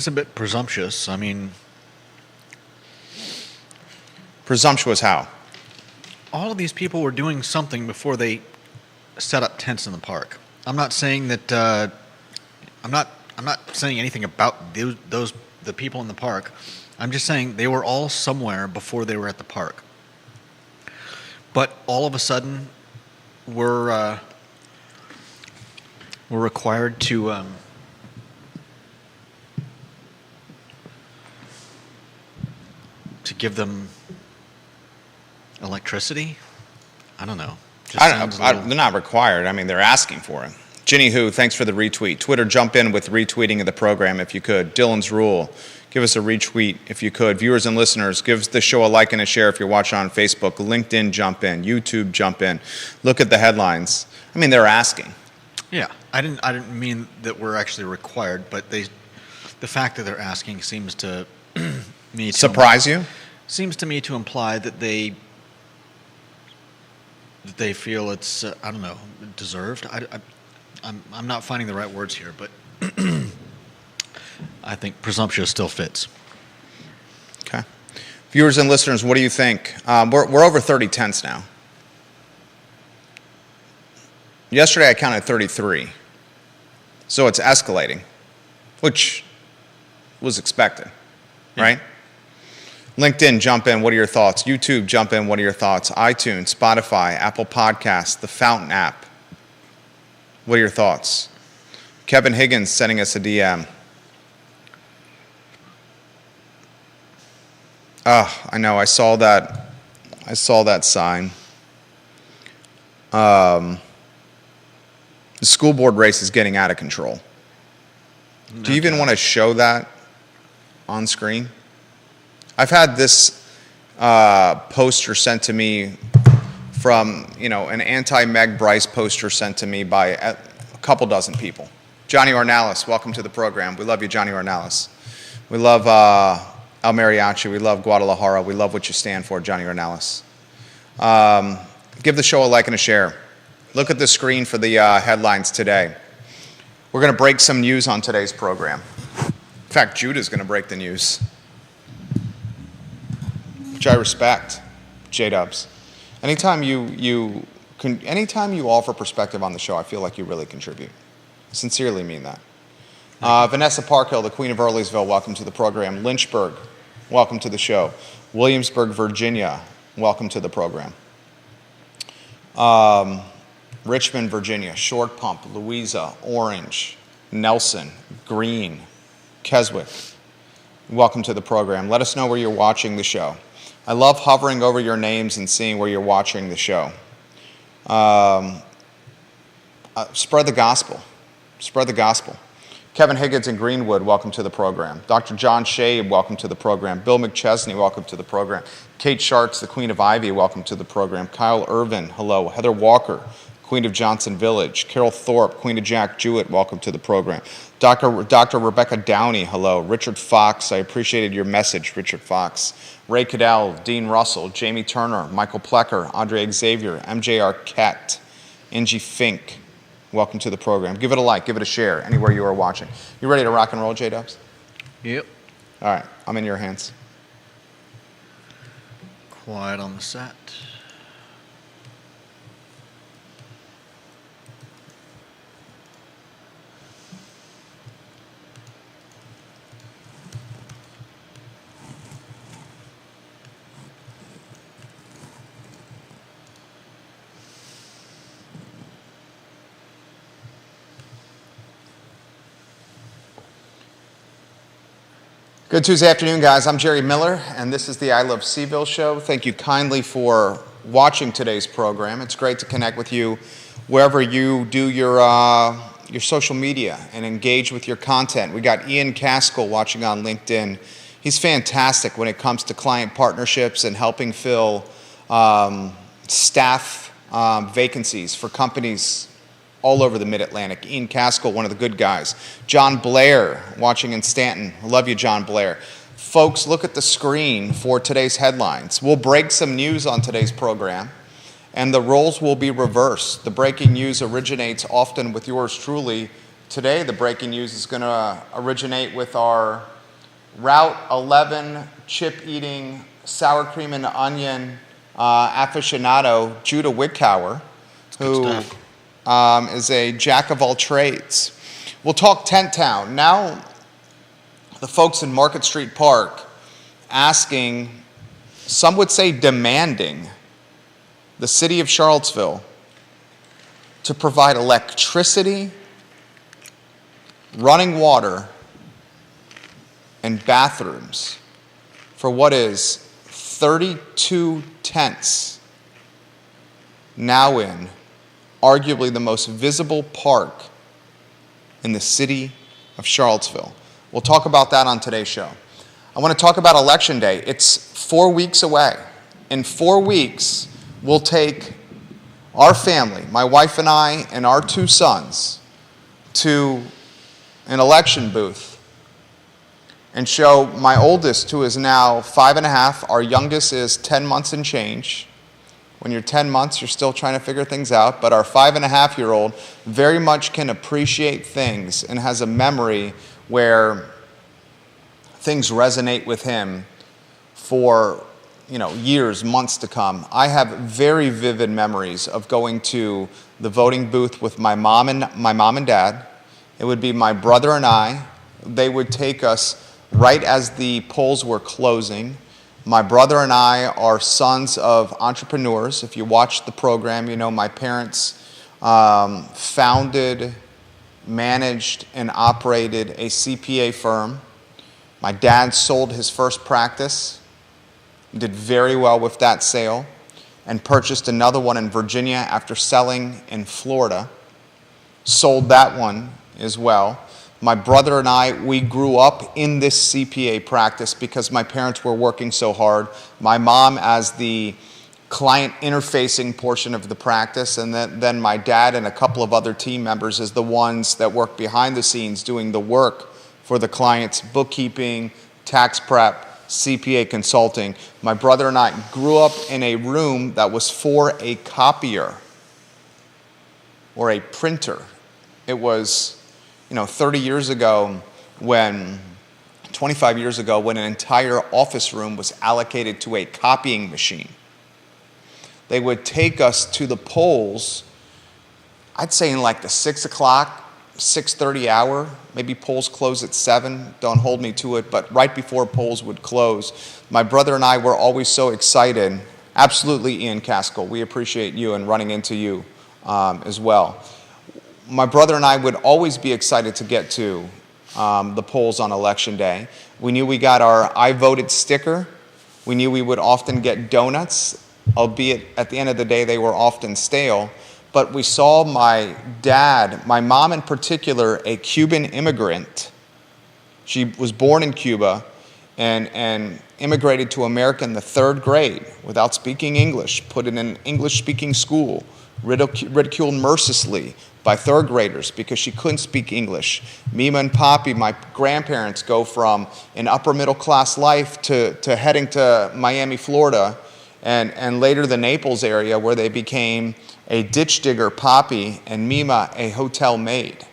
It's a bit presumptuous. I mean, Presumptuous how? all of these people were doing something before they set up tents in the park. I'm not saying that. I'm not saying anything about the people in the park. I'm just saying they were all somewhere before they were at the park. But all of a sudden, we're required to give them electricity. I don't know. Just I sounds don't a know. little- They're not required. I mean, they're asking for it. Ginny Who, thanks for the retweet. Twitter, jump in with retweeting of the program if you could. Dylan's Rule, give us a retweet if you could. Viewers and listeners, give the show a like and a share if you're watching on Facebook. LinkedIn, jump in. YouTube, jump in. Look at the headlines. I mean, they're asking. Yeah, I didn't mean that we're actually required, but the fact that they're asking seems to me to Surprise you? seems to me to imply that they feel it's I don't know, deserved. I'm not finding the right words here, but I think presumptuous still fits. Okay. Viewers and listeners, what do you think? We're over 30 tents now. Yesterday I counted 33. So it's escalating, which was expected, Yeah. right? LinkedIn, jump in. What are your thoughts? YouTube, jump in. What are your thoughts? iTunes, Spotify, Apple Podcasts, the Fountain app. What are your thoughts? Kevin Higgins sending us a DM. I know. I saw that sign. The school board race is getting out of control. Do you even want to show that on screen? I've had this poster sent to me from, an anti-Meg Bryce poster sent to me by a couple dozen people. Johnny Ornalis, welcome to the program. We love you, Johnny Ornalis. We love El Mariachi. We love Guadalajara. We love what you stand for, Johnny Ornalis. Give the show a like and a share. Look at the screen for the headlines today. We're going to break some news on today's program. In fact, Judah's going to break the news, which I respect, J-Dubs. Anytime you offer perspective on the show, I feel like you really contribute. Sincerely mean that. Vanessa Parkhill, the Queen of Earlysville, welcome to the program. Lynchburg, welcome to the show. Williamsburg, Virginia, welcome to the program. Richmond, Virginia, Short Pump, Louisa, Orange, Nelson, Greene, Keswick, welcome to the program. Let us know where you're watching the show. I love hovering over your names and seeing where you're watching the show. Spread the gospel. Spread the gospel. Kevin Higgins in Greenwood, welcome to the program. Dr. John Shabe, welcome to the program. Bill McChesney, welcome to the program. Kate Sharts, the Queen of Ivy, welcome to the program. Kyle Irvin, hello. Heather Walker, Queen of Johnson Village. Carol Thorpe, Queen of Jack Jewett, welcome to the program. Dr. Rebecca Downey, hello. Richard Fox, I appreciated your message, Richard Fox. Ray Cadell, Dean Russell, Jamie Turner, Michael Plecker, Andre Xavier, MJ Arquette, Angie Fink, welcome to the program. Give it a like, give it a share, anywhere you are watching. You ready to rock and roll, J-Dubs? Yep. All right, I'm in your hands. Quiet on the set. Good Tuesday afternoon, guys. I'm Jerry Miller, and this is the I Love Seville show. Thank you kindly for watching today's program. It's great to connect with you wherever you do your social media and engage with your content. We got Ian Caskell watching on LinkedIn. He's fantastic when it comes to client partnerships and helping fill staff vacancies for companies all over the Mid-Atlantic. Ian Caskell, one of the good guys. John Blair, watching in Stanton. I love you, John Blair. Folks, look at the screen for today's headlines. We'll break some news on today's program, and the roles will be reversed. The breaking news originates often with yours truly today the breaking news is going to originate with our Route 11 chip-eating, sour cream and onion aficionado, Judah Wickower, who is a jack of all trades. We'll talk Tent Town. Now, the folks in Market Street Park asking, some would say demanding, the city of Charlottesville to provide electricity, running water, and bathrooms for what is 32 tents now in arguably the most visible park in the city of Charlottesville. We'll talk about that on today's show. I want to talk about Election Day. It's 4 weeks away. In 4 weeks, we'll take our family, my wife and I and our 2 sons, to an election booth and show my oldest, who is now 5.5, our youngest is 10 months and change. When you're 10 months, you're still trying to figure things out, but our 5.5-year-old very much can appreciate things and has a memory where things resonate with him for years, months to come. I have very vivid memories of going to the voting booth with my mom and dad. It would be my brother and I. They would take us right as the polls were closing. My brother and I are sons of entrepreneurs. If you watch the program, you know my parents founded, managed, and operated a CPA firm. My dad sold his first practice, did very well with that sale, and purchased another one in Virginia after selling in Florida. Sold that one as well. My brother and I, we grew up in this CPA practice because my parents were working so hard. My mom as the client interfacing portion of the practice, and then my dad and a couple of other team members as the ones that work behind the scenes doing the work for the clients, bookkeeping, tax prep, CPA consulting. My brother and I grew up in a room that was for a copier or a printer. It was 25 years ago when an entire office room was allocated to a copying machine. They would take us to the polls, I'd say in like the 6 o'clock, 6:30 hour, maybe polls close at 7, don't hold me to it, but right before polls would close, my brother and I were always so excited. Absolutely, Ian Caskell, we appreciate you and running into you as well. My brother and I would always be excited to get to the polls on Election Day. We knew we got our I voted sticker. We knew we would often get donuts, albeit at the end of the day they were often stale. But we saw my dad, my mom in particular, a Cuban immigrant. She was born in Cuba and immigrated to America in the 3rd grade without speaking English, put in an English-speaking school, ridiculed mercilessly by 3rd graders because she couldn't speak English. Mima and Poppy, my grandparents, go from an upper middle class life to heading to Miami, Florida, and later the Naples area where they became a ditch digger, Poppy, and Mima, a hotel maid.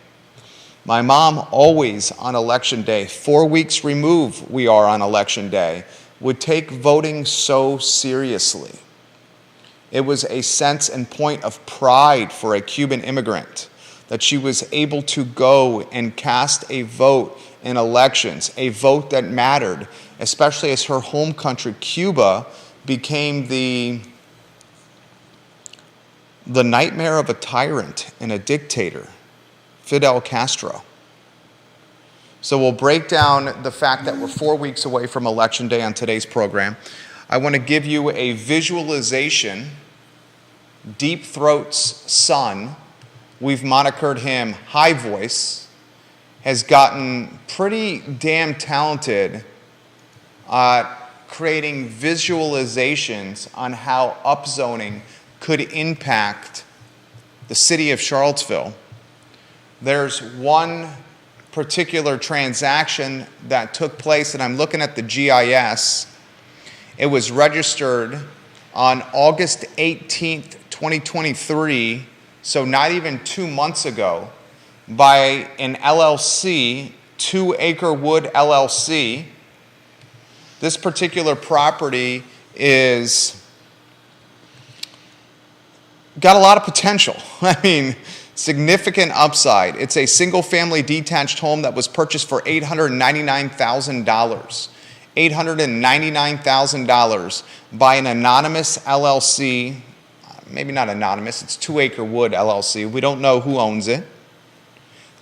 My mom always on Election Day, 4 weeks removed we are on Election Day, would take voting so seriously. It was a sense and point of pride for a Cuban immigrant that she was able to go and cast a vote in elections, a vote that mattered, especially as her home country, Cuba, became the nightmare of a tyrant and a dictator, Fidel Castro. So we'll break down the fact that we're 4 weeks away from Election Day on today's program. I want to give you a visualization. Deep Throat's son, we've monikered him High Voice, has gotten pretty damn talented at creating visualizations on how upzoning could impact the city of Charlottesville. There's one particular transaction that took place, and I'm looking at the GIS. It was registered on August 18th, 2023, so not even 2 months ago, by an LLC, 2 Acre Wood LLC. This particular property is got a lot of potential. I mean, significant upside. It's a single-family detached home that was purchased for $899,000. $899,000 by an anonymous LLC. Maybe not anonymous, it's 2 Acre Wood LLC. We don't know who owns it.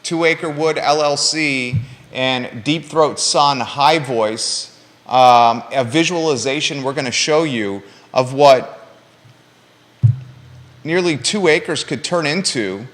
2 Acre Wood LLC and Deep Throat Sun High Voice, a visualization we're going to show you of what nearly 2 acres could turn into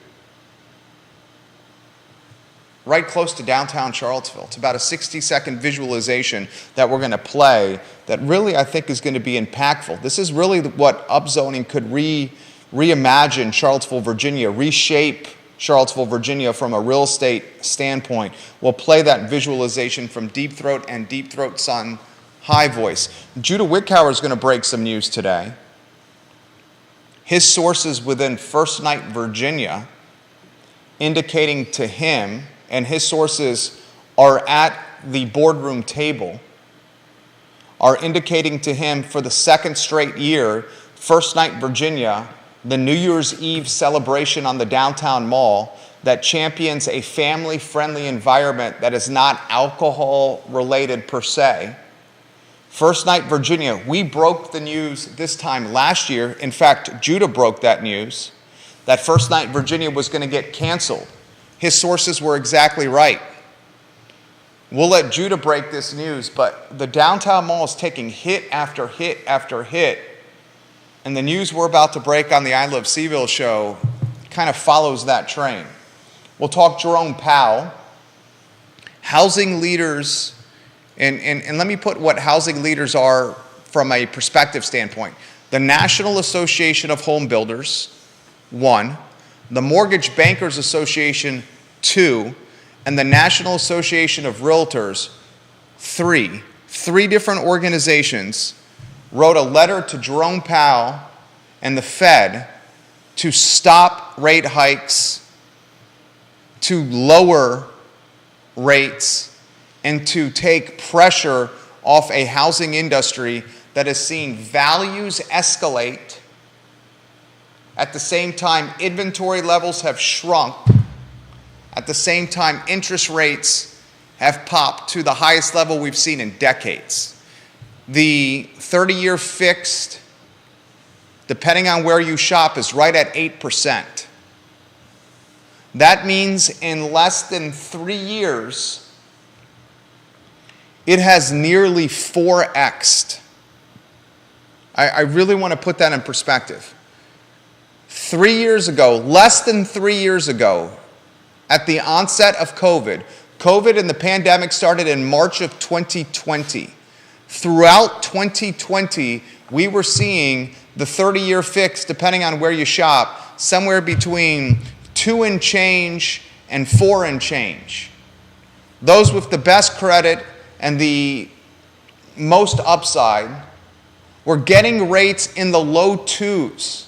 right close to downtown Charlottesville. It's about a 60-second visualization that we're going to play that really I think is going to be impactful. This is really what upzoning could reimagine Charlottesville, Virginia, reshape Charlottesville, Virginia from a real estate standpoint. We'll play that visualization from Deep Throat and Deep Throat Sun High Voice. Judah Wickhauer is going to break some news today. His sources within First Night, Virginia, indicating to him, and his sources are at the boardroom table, are indicating to him for the second straight year, First Night, Virginia, the New Year's Eve celebration on the downtown mall that champions a family-friendly environment that is not alcohol-related per se. First Night, Virginia, we broke the news this time last year. In fact, Judah broke that news, that First Night, Virginia was going to get canceled. His sources were exactly right. We'll let Judah break this news, but the downtown mall is taking hit after hit after hit. And the news we're about to break on the I Love Seville show kind of follows that train. We'll talk Jerome Powell, housing leaders. And let me put what housing leaders are from a perspective standpoint. The National Association of Home Builders, 1. The Mortgage Bankers Association, 2. And the National Association of Realtors, 3. 3 different organizations wrote a letter to Jerome Powell and the Fed to stop rate hikes, to lower rates, and to take pressure off a housing industry that is seeing values escalate. At the same time, inventory levels have shrunk. At the same time, interest rates have popped to the highest level we've seen in decades. The 30-year fixed, depending on where you shop, is right at 8%. That means in less than 3 years, it has nearly 4x'd. I really want to put that in perspective. 3 years ago, less than 3 years ago, at the onset of COVID and the pandemic started in March of 2020. Throughout 2020, we were seeing the 30-year fix, depending on where you shop, somewhere between 2 and change and 4 and change. Those with the best credit and the most upside were getting rates in the low 2s.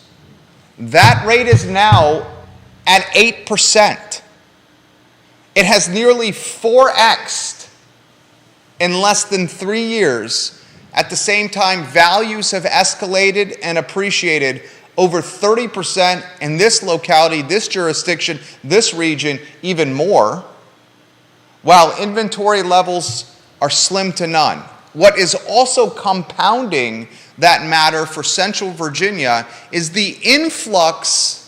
That rate is now at 8%. It has nearly 4x'd in less than 3 years. At the same time, values have escalated and appreciated over 30% in this locality, this jurisdiction, this region, even more, while inventory levels are slim to none. What is also compounding that matter for Central Virginia is the influx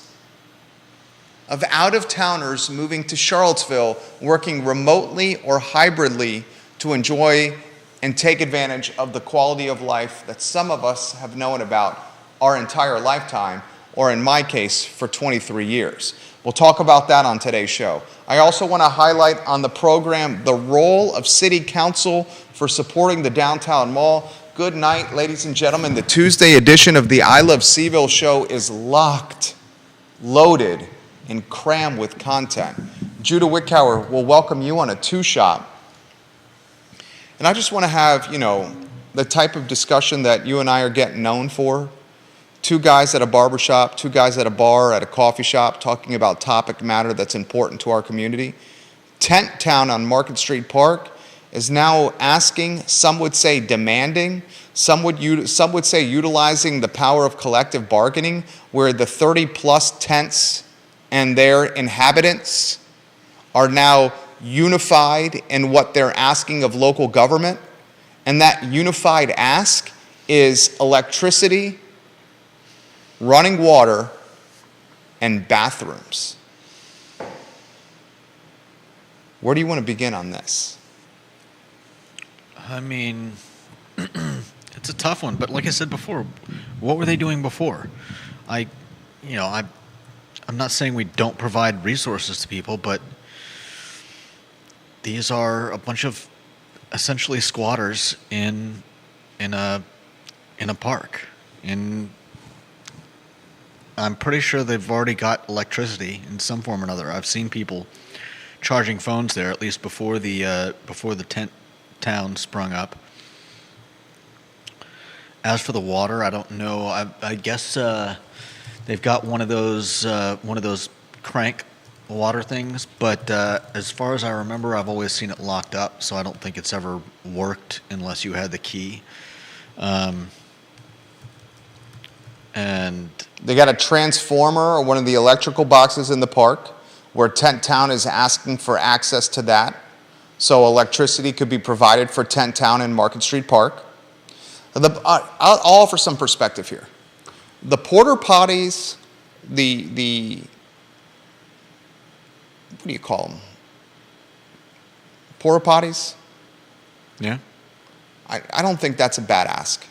of out-of-towners moving to Charlottesville, working remotely or hybridly to enjoy and take advantage of the quality of life that some of us have known about our entire lifetime, or in my case, for 23 years. We'll talk about that on today's show. I also want to highlight on the program the role of City Council for supporting the downtown mall. Good night, ladies and gentlemen. The Tuesday edition of the I Love Seville show is locked, loaded, and crammed with content. Judah Wickhauer will welcome you on a 2-shot. And I just want to have, the type of discussion that you and I are getting known for. two guys at a barber shop, two guys at a bar, at a coffee shop, talking about topic matter that's important to our community. Tent Town on Market Street Park is now asking, some would say demanding, some would say utilizing the power of collective bargaining, where the 30-plus tents and their inhabitants are now unified in what they're asking of local government. And that unified ask is electricity, running water, and bathrooms. Where do you want to begin on this? I mean, it's a tough one, but like I said before, what were they doing before? I'm not saying we don't provide resources to people, but these are a bunch of essentially squatters in a park. And I'm pretty sure they've already got electricity in some form or another. I've seen people charging phones there, at least before the tent town sprung up. As for the water, I don't know. I guess they've got one of those crank water things, but as far as I remember, I've always seen it locked up, so I don't think it's ever worked unless you had the key. And they got a transformer or one of the electrical boxes in the park where Tent Town is asking for access to that, so electricity could be provided for Tent Town and Market Street Park. I'll offer some perspective here. The porta potties, the what do you call them? Porta potties? yeah, I don't think that's a bad ask.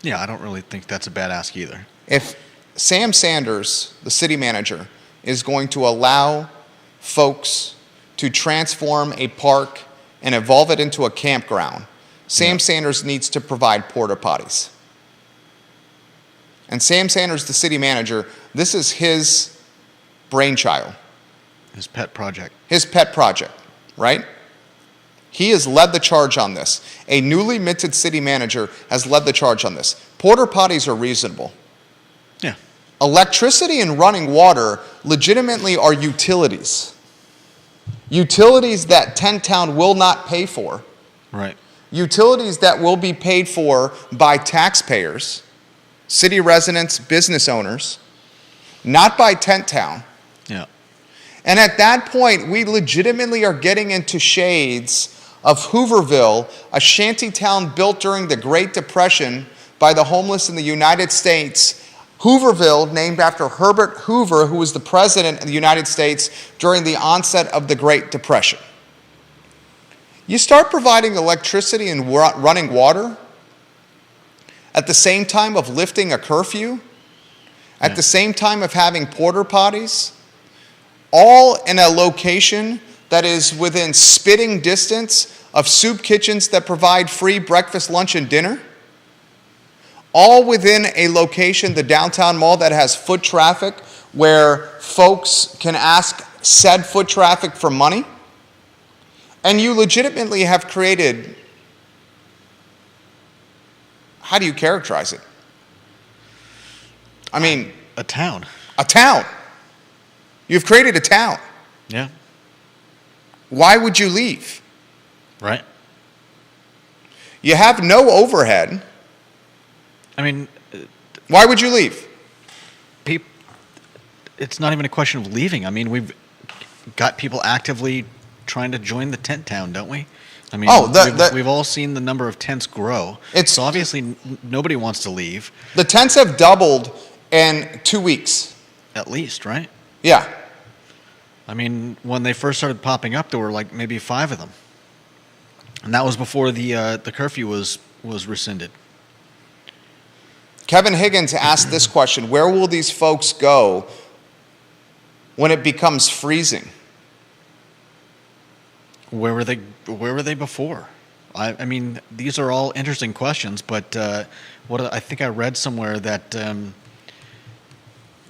yeah, I don't really think that's a bad ask either. If Sam Sanders, the city manager, is going to allow folks to transform a park and evolve it into a campground, Sam Sanders needs to provide porta potties. And Sam Sanders, the city manager, this is his brainchild. His pet project. His pet project, right? He has led the charge on this. A newly minted city manager has led the charge on this. Porta potties are reasonable. Yeah. Electricity and running water legitimately are utilities. Utilities that Tent Town will not pay for. Right. Utilities that will be paid for by taxpayers, city residents, business owners, not by Tent Town. Yeah. And at that point, we legitimately are getting into shades of Hooverville, a shanty town built during the Great Depression by the homeless in the United States. Hooverville, named after Herbert Hoover, who was the president of the United States during the onset of the Great Depression. You start providing electricity and running water at the same time of lifting a curfew, at the same time of having porta potties, all in a location that is within spitting distance of soup kitchens that provide free breakfast, lunch, and dinner. All within a location, the downtown mall, that has foot traffic where folks can ask said foot traffic for money. And you legitimately have created, how do you characterize it? I mean, A town. a town. You've created a town. Yeah. Why would you leave? Right. You have no overhead. I mean, Why would you leave? it's not even a question of leaving. I mean, we've got people actively trying to join the tent town, don't we? I mean, we've all seen the number of tents grow. So obviously nobody wants to leave. The tents have doubled in 2 weeks. At least, right? Yeah. I mean, when they first started popping up, there were like maybe 5 of them, and that was before the curfew was rescinded. Kevin Higgins asked this question: where will these folks go when it becomes freezing? Where were they before? I mean, these are all interesting questions, but I think I read somewhere that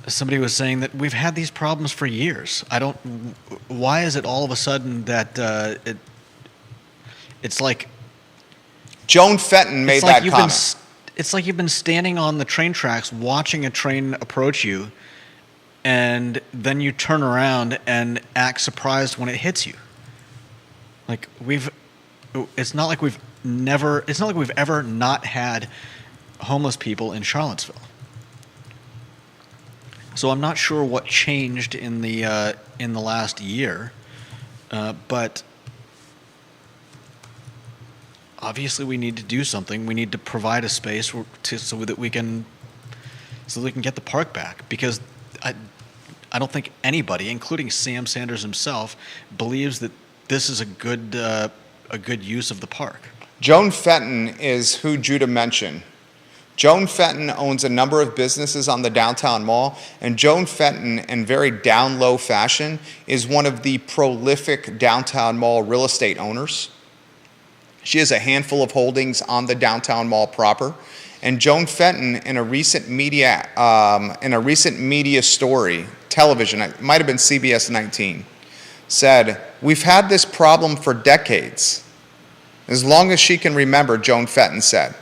somebody was saying that we've had these problems for years. Why is it all of a sudden that it's like Joan Fenton made it's like that comment. it's like you've been standing on the train tracks watching a train approach you, and then you turn around and act surprised when it hits you. Like it's not like we've ever not had homeless people in Charlottesville. So I'm not sure what changed in the last year, but obviously we need to do something. We need to provide a space so that we can get the park back, because I don't think anybody, including Sam Sanders himself, believes that this is a good use of the park. Joan Fenton is who Judah mentioned. Joan Fenton owns a number of businesses on the downtown mall, and Joan Fenton, in very down low fashion, is one of the prolific downtown mall real estate owners. She has a handful of holdings on the downtown mall proper. And Joan Fenton, in a recent media story, television, it might have been CBS 19, said, "We've had this problem for decades. As long as she can remember," Joan Fenton said.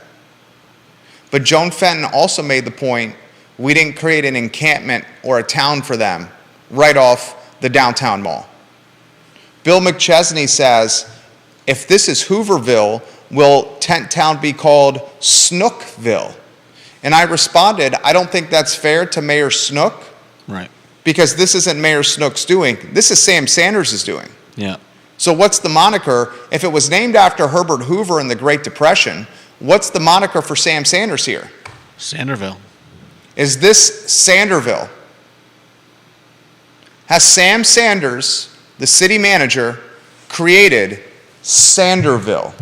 But Joan Fenton also made the point, we didn't create an encampment or a town for them right off the downtown mall. Bill McChesney says, if this is Hooverville, will Tent Town be called Snookville? And I responded, I don't think that's fair to Mayor Snook. Right. Because this isn't Mayor Snook's doing. This is Sam Sanders' doing. Yeah. So what's the moniker? If it was named after Herbert Hoover in the Great Depression, what's the moniker for Sam Sanders here? Sanderville. Is this Sanderville? Has Sam Sanders, the city manager, created Sanderville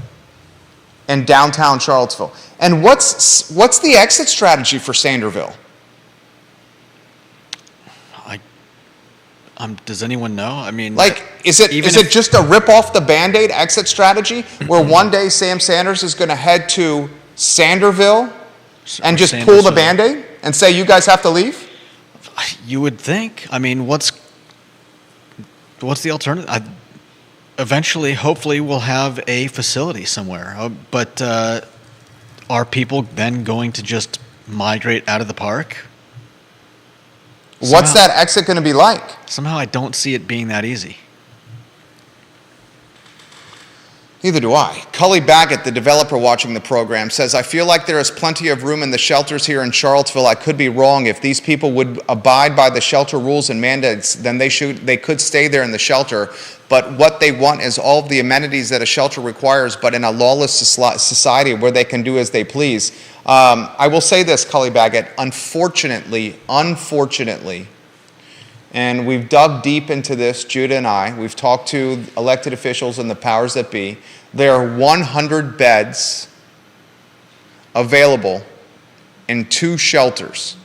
in downtown Charlottesville? And what's the exit strategy for Sanderville? Does anyone know? I mean, is it just a rip off the Band-Aid exit strategy where one day Sam Sanders is going to head to Sanderville and just pull the Band-Aid and say, you guys have to leave? You would think. I mean, what's the alternative? Eventually, hopefully, we'll have a facility somewhere. But are people then going to just migrate out of the park? What's that exit going to be like? Somehow I don't see it being that easy. Neither do I. Cully Baggett, the developer watching the program, says, I feel like there is plenty of room in the shelters here in Charlottesville. I could be wrong. If these people would abide by the shelter rules and mandates, then they could stay there in the shelter. But what they want is all of the amenities that a shelter requires, but in a lawless society where they can do as they please. I will say this, Cully Baggett, unfortunately, and we've dug deep into this, Judah and I, we've talked to elected officials and the powers that be, there are 100 beds available in 2 shelters.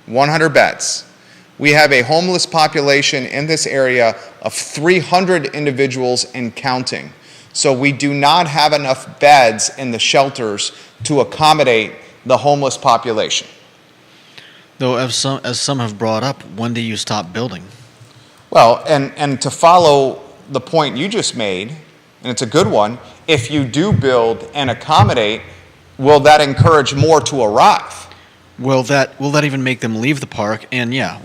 100 beds. We have a homeless population in this area of 300 individuals and counting. So we do not have enough beds in the shelters to accommodate the homeless population. Though, as some have brought up, when do you stop building? Well, and to follow the point you just made, and it's a good one, if you do build and accommodate, will that encourage more to arrive? Will that even make them leave the park? And yeah,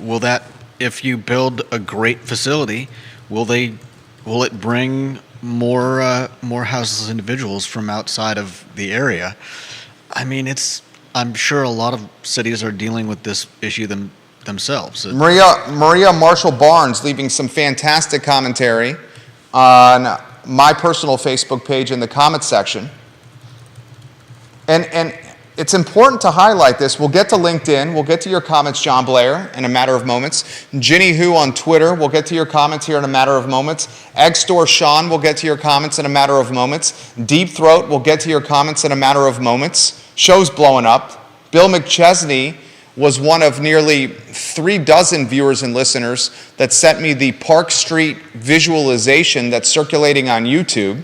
if you build a great facility, will it bring more houseless individuals from outside of the area? I mean, I'm sure a lot of cities are dealing with this issue themselves. Maria Marshall Barnes leaving some fantastic commentary on my personal Facebook page in the comments section. And it's important to highlight this. We'll get to LinkedIn. We'll get to your comments, John Blair, in a matter of moments. Ginny Who on Twitter. We'll get to your comments here in a matter of moments. Egg Store Sean will get to your comments in a matter of moments. Deep Throat will get to your comments in a matter of moments. Show's blowing up. Bill McChesney was one of nearly 36 viewers and listeners that sent me the Park Street visualization that's circulating on YouTube.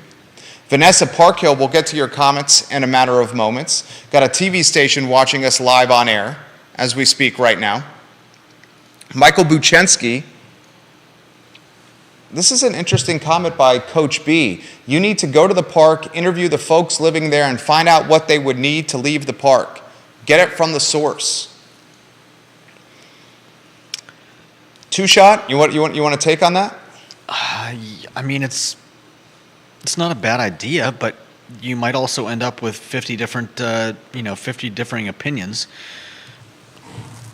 Vanessa Parkhill will get to your comments in a matter of moments. Got a TV station watching us live on air as we speak right now. Michael Buchensky This is an interesting comment by Coach B. You need to go to the park, interview the folks living there, and find out what they would need to leave the park. Get it from the source. Two Shot, you want to take on that? I mean, it's not a bad idea, but you might also end up with 50 different, 50 differing opinions.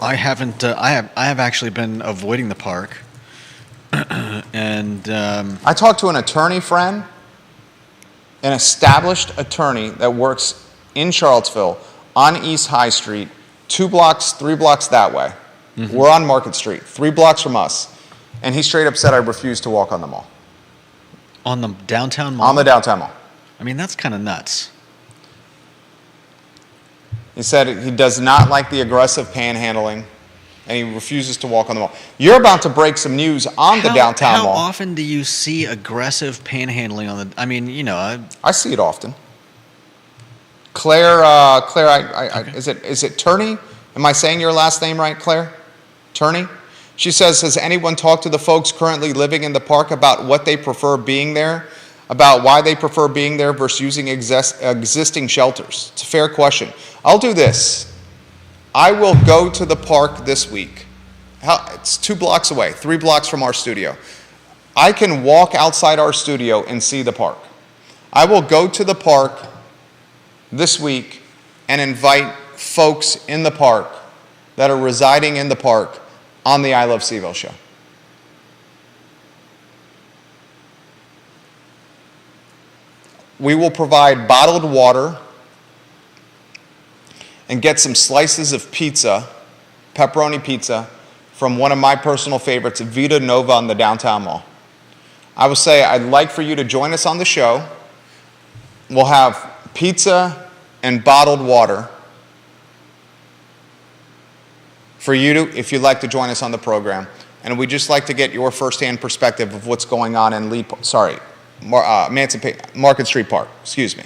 I haven't. I have actually been avoiding the park, and I talked to an attorney friend, an established attorney that works in Charlottesville on East High Street, 2 blocks, 3 blocks that way. Mm-hmm. We're on Market Street, 3 blocks from us, and he straight up said I refuse to walk on the mall. On the downtown mall? On the downtown mall. I mean, that's kind of nuts. He said he does not like the aggressive panhandling, and he refuses to walk on the mall. You're about to break some news on the downtown mall. How often do you see aggressive panhandling on the? I mean, I see it often. Claire, Okay. is it Turney? Am I saying your last name right, Claire? Turney? She says, has anyone talked to the folks currently living in the park about what they prefer being there? About why they prefer being there versus using existing shelters? It's a fair question. I'll do this. I will go to the park this week. It's 2 blocks away, 3 blocks from our studio. I can walk outside our studio and see the park. I will go to the park this week and invite folks in the park that are residing in the park on the I Love CVille show. We will provide bottled water and get some slices of pizza, pepperoni pizza, from one of my personal favorites, Vita Nova on the downtown mall. I will say I'd like for you to join us on the show. We'll have pizza and bottled water for you to, if you'd like to join us on the program. And we'd just like to get your firsthand perspective of what's going on in Market Street Park. Excuse me.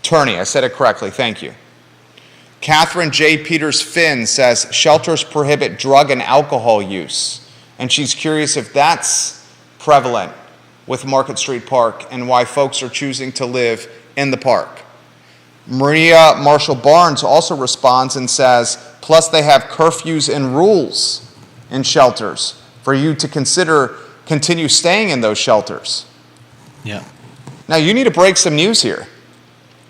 Turney, I said it correctly. Thank you. Catherine J. Peters Finn says shelters prohibit drug and alcohol use. And she's curious if that's prevalent with Market Street Park and why folks are choosing to live in the park. Maria Marshall Barnes also responds and says, plus they have curfews and rules in shelters for you to continue staying in those shelters. Yeah. Now you need to break some news here.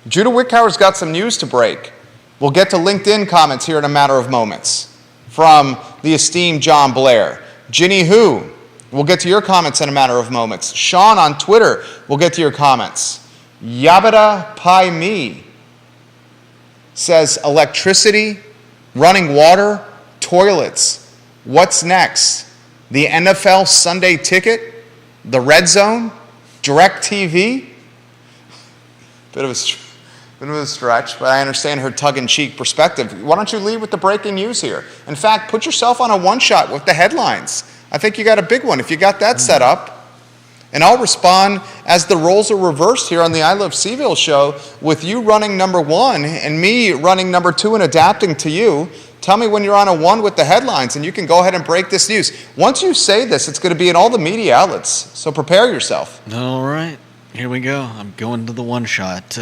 Judah Wickhauer's got some news to break. We'll get to LinkedIn comments here in a matter of moments from the esteemed John Blair. Ginny Hu, we'll get to your comments in a matter of moments. Sean on Twitter, we'll get to your comments. Yabada Pai Me says electricity, running water, toilets. What's next? The NFL Sunday Ticket? The Red Zone? DirecTV? Bit of a stretch, but I understand her tongue-in-cheek perspective. Why don't you lead with the breaking news here? In fact, put yourself on a one-shot with the headlines. I think you got a big one if you got that set up. And I'll respond as the roles are reversed here on the I Love CVille show with you running number 1 and me running number 2 and adapting to you. Tell me when you're on a 1 with the headlines and you can go ahead and break this news. Once you say this, it's going to be in all the media outlets, so prepare yourself. All right. Here we go. I'm going to the one shot.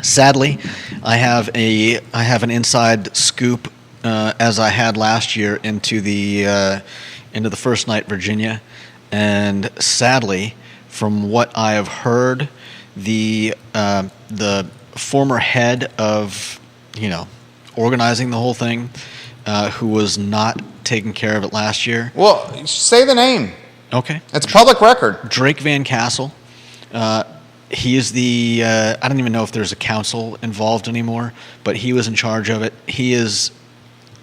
Sadly, I have an inside scoop, as I had last year into the First Night Virginia, and sadly, from what I have heard, the former head of organizing the whole thing, who was not taking care of it last year. Well, say the name. Okay. It's public record. Drake Van Castle. He is the, I don't even know if there's a council involved anymore, but he was in charge of it. He is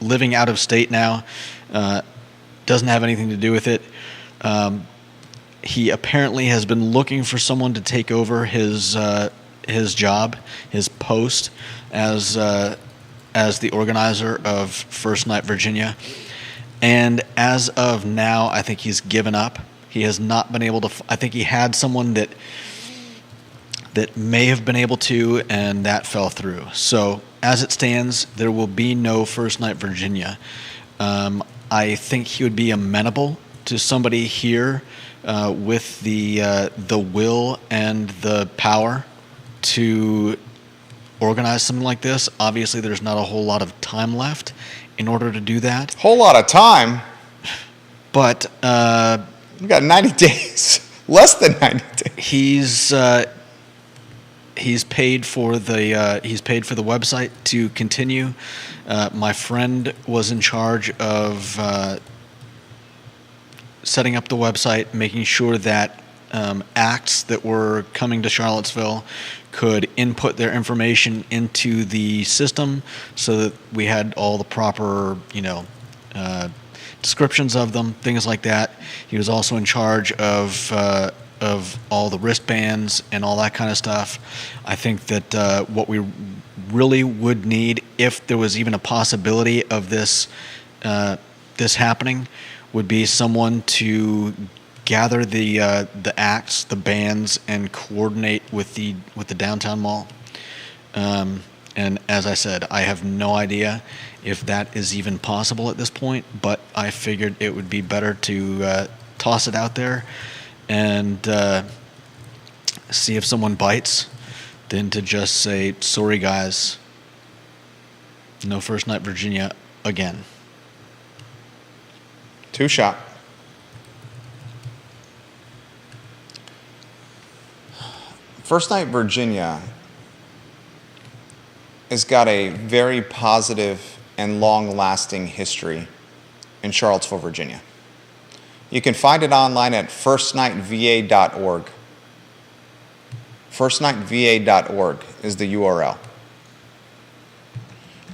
living out of state now, doesn't have anything to do with it. He apparently has been looking for someone to take over his job, his post as the organizer of First Night Virginia. And as of now, I think he's given up. He has not been able to. I think he had someone that may have been able to, and that fell through. So as it stands, there will be no First Night Virginia. I think he would be amenable to somebody here with the will and the power to organize something like this. Obviously, there's not a whole lot of time left in order to do that. Whole lot of time. But We got 90 days. Less than 90 days. He's paid for the website to continue. My friend was in charge of setting up the website, making sure that acts that were coming to Charlottesville could input their information into the system so that we had all the proper, descriptions of them, things like that. He was also in charge of all the wristbands and all that kind of stuff. I think that what we really would need, if there was even a possibility of this happening, would be someone to gather the acts, the bands, and coordinate with the downtown mall. And as I said, I have no idea if that is even possible at this point, but I figured it would be better to toss it out there and see if someone bites than to just say, sorry guys, no First Night Virginia again. Two shot. First Night Virginia has got a very positive and long-lasting history in Charlottesville, Virginia. You can find it online at firstnightva.org. Firstnightva.org is the URL.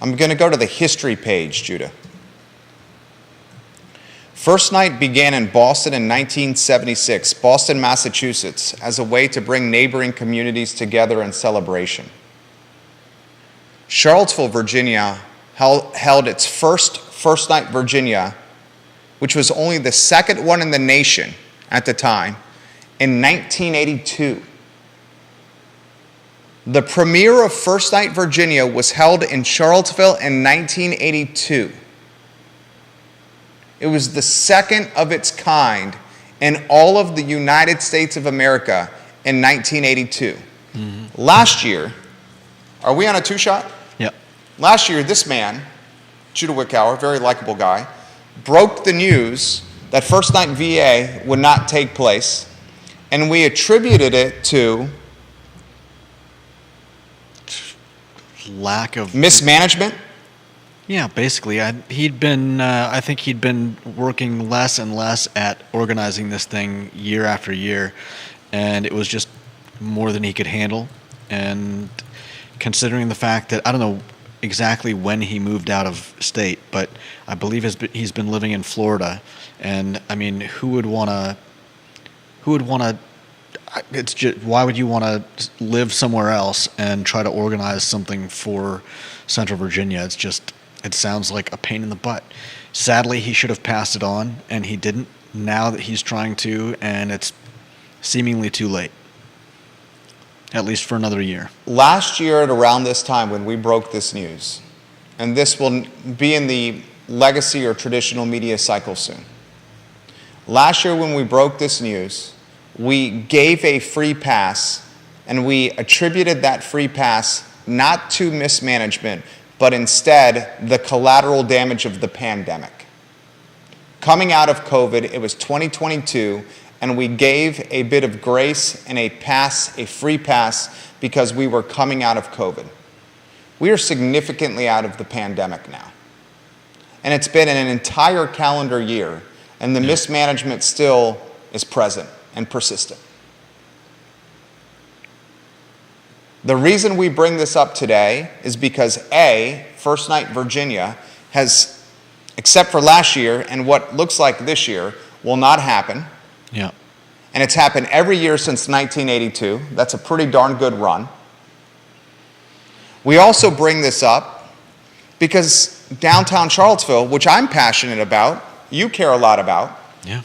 I'm going to go to the history page, Judah. First Night began in Boston in 1976, Boston, Massachusetts, as a way to bring neighboring communities together in celebration. Charlottesville, Virginia held its First Night Virginia, which was only the second one in the nation at the time, in 1982. The premiere of First Night Virginia was held in Charlottesville in 1982. It was the second of its kind in all of the United States of America in 1982. Mm-hmm. Last year, are we on a two-shot? Yep. Last year, this man, Judah Wickower, very likable guy, broke the news that First Night VA would not take place, and we attributed it to lack of mismanagement. Yeah, basically, I think he'd been working less and less at organizing this thing year after year, and it was just more than he could handle. And considering the fact that I don't know exactly when he moved out of state, but I believe he's been living in Florida, and I mean, who would want to? It's just, why would you want to live somewhere else and try to organize something for Central Virginia? It's just, it sounds like a pain in the butt. Sadly, he should have passed it on, and he didn't. Now that he's trying to, and it's seemingly too late, at least for another year. Last year at around this time when we broke this news, and this will be in the legacy or traditional media cycle soon. Last year when we broke this news, we gave a free pass, and we attributed that free pass not to mismanagement, but instead the collateral damage of the pandemic. Coming out of COVID, it was 2022, and we gave a bit of grace and a free pass, because we were coming out of COVID. We are significantly out of the pandemic now. And it's been an entire calendar year, and the mismanagement still is present and persistent. The reason we bring this up today is because A, First Night Virginia has, except for last year and what looks like this year, will not happen. Yeah. And it's happened every year since 1982. That's a pretty darn good run. We also bring this up because downtown Charlottesville, which I'm passionate about, you care a lot about, Yeah.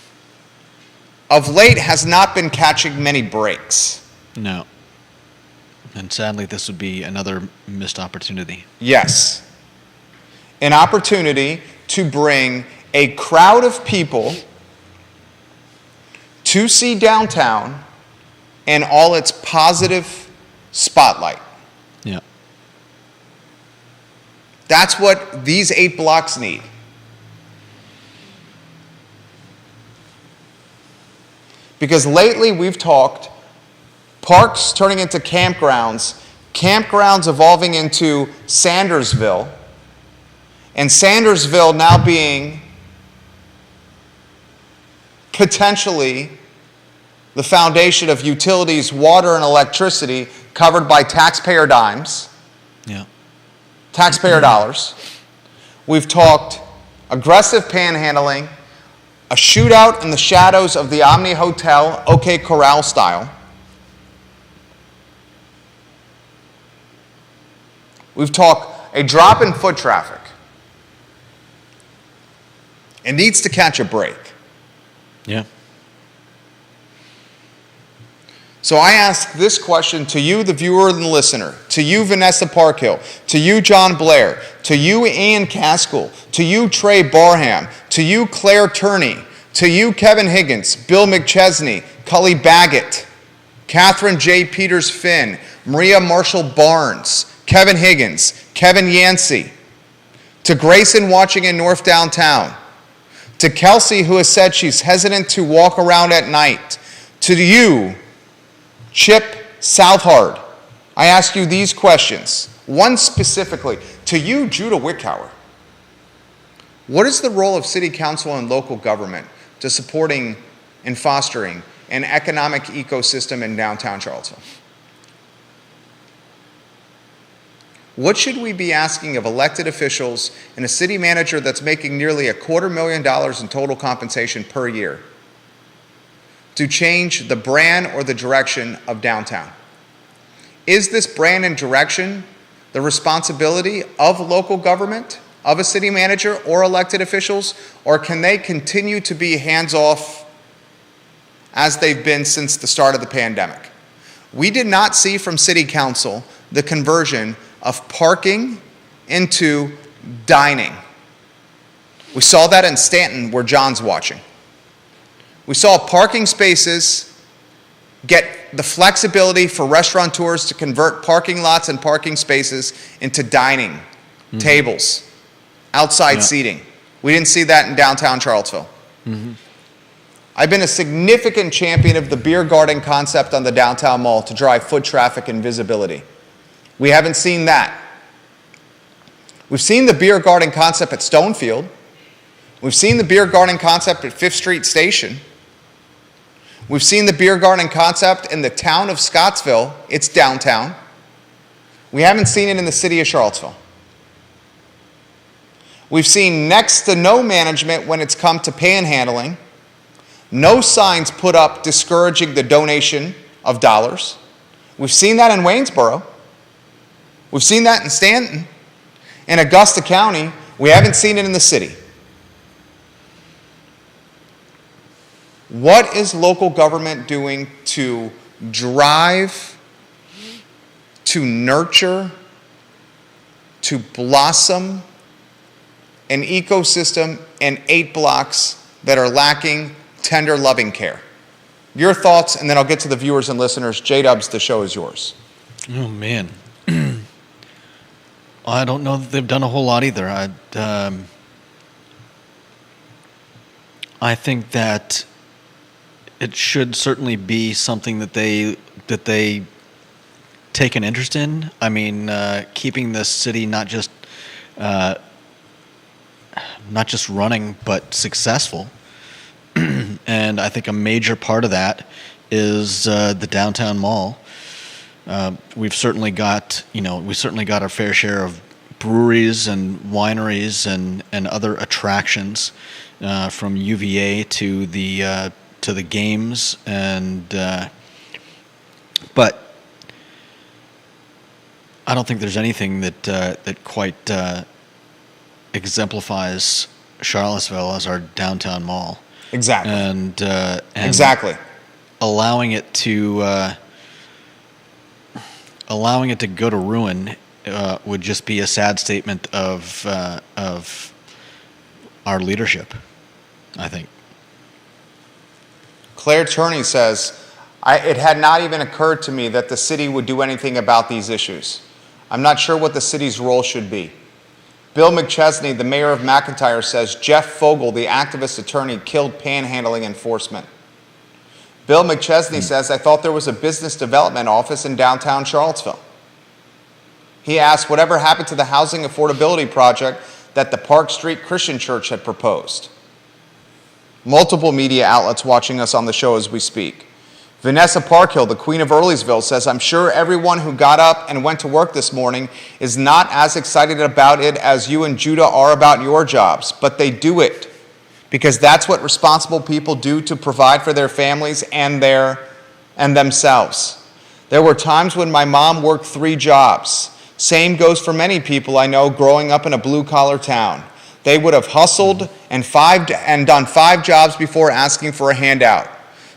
of late has not been catching many breaks. No. And sadly, this would be another missed opportunity. Yes. An opportunity to bring a crowd of people to see downtown and all its positive spotlight. Yeah. That's what these 8 blocks need. Because lately we've talked parks turning into campgrounds, campgrounds evolving into Sandersville, and Sandersville now being potentially the foundation of utilities, water, and electricity covered by taxpayer dimes, Yeah. taxpayer dollars. We've talked aggressive panhandling, a shootout in the shadows of the Omni Hotel, OK Corral style. We've talked a drop in foot traffic. It needs to catch a break. Yeah. So I ask this question to you, the viewer and the listener, to you, Vanessa Parkhill, to you, John Blair, to you, Ian Caskell, to you, Trey Barham, to you, Claire Turney, to you, Kevin Higgins, Bill McChesney, Cully Baggett, Catherine J. Peters Finn, Maria Marshall Barnes, Kevin Higgins, Kevin Yancey, to Grayson watching in North Downtown, to Kelsey, who has said she's hesitant to walk around at night, to you, Chip Southard, I ask you these questions. One specifically, to you, Judah Wickhauer. What is the role of city council and local government to supporting and fostering an economic ecosystem in downtown Charlottesville? What should we be asking of elected officials and a city manager that's making nearly $250,000 in total compensation per year to change the brand or the direction of downtown? Is this brand and direction the responsibility of local government, of a city manager or elected officials, or can they continue to be hands-off as they've been since the start of the pandemic? We did not see from city council the conversion of parking into dining. We saw that in Stanton, where John's watching. We saw parking spaces get the flexibility for restaurateurs to convert parking lots and parking spaces into dining tables, outside seating. We didn't see that in downtown Charlottesville. I've been a significant champion of the beer garden concept on the downtown mall to drive foot traffic and visibility. We haven't seen that. We've seen the beer garden concept at Stonefield. We've seen the beer garden concept at Fifth Street Station. We've seen the beer garden concept in the town of Scottsville. It's downtown. We haven't seen it in the city of Charlottesville. We've seen next to no management when it's come to panhandling. No signs put up discouraging the donation of dollars. We've seen that in Waynesboro. We've seen that in Stanton. In Augusta County, we haven't seen it in the city. What is local government doing to drive, to nurture, to blossom an ecosystem in 8 blocks that are lacking tender, loving care? Your thoughts, and then I'll get to the viewers and listeners. J-Dubs, the show is yours. Oh, man. I don't know that they've done a whole lot either. I think that it should certainly be something that they take an interest in. I mean, keeping the city not just running but successful. And I think a major part of that is the downtown mall. We've certainly got our fair share of breweries and wineries and other attractions, from UVA to the games, but I don't think there's anything that quite exemplifies Charlottesville as our downtown mall. Exactly. And exactly. allowing it to go to ruin would just be a sad statement of our leadership, I think. Claire Turney says, it had not even occurred to me that the city would do anything about these issues. I'm not sure what the city's role should be. Bill McChesney, the mayor of McIntyre, says Jeff Fogel, the activist attorney, killed panhandling enforcement. Bill McChesney says, I thought there was a business development office in downtown Charlottesville. He asked whatever happened to the housing affordability project that the Park Street Christian Church had proposed. Multiple media outlets watching us on the show as we speak. Vanessa Parkhill, the Queen of Earlysville, says, I'm sure everyone who got up and went to work this morning is not as excited about it as you and Judah are about your jobs, but they do it because that's what responsible people do to provide for their families and themselves. There were times when my mom worked 3 jobs. Same goes for many people I know growing up in a blue-collar town. They would have hustled and done 5 jobs before asking for a handout.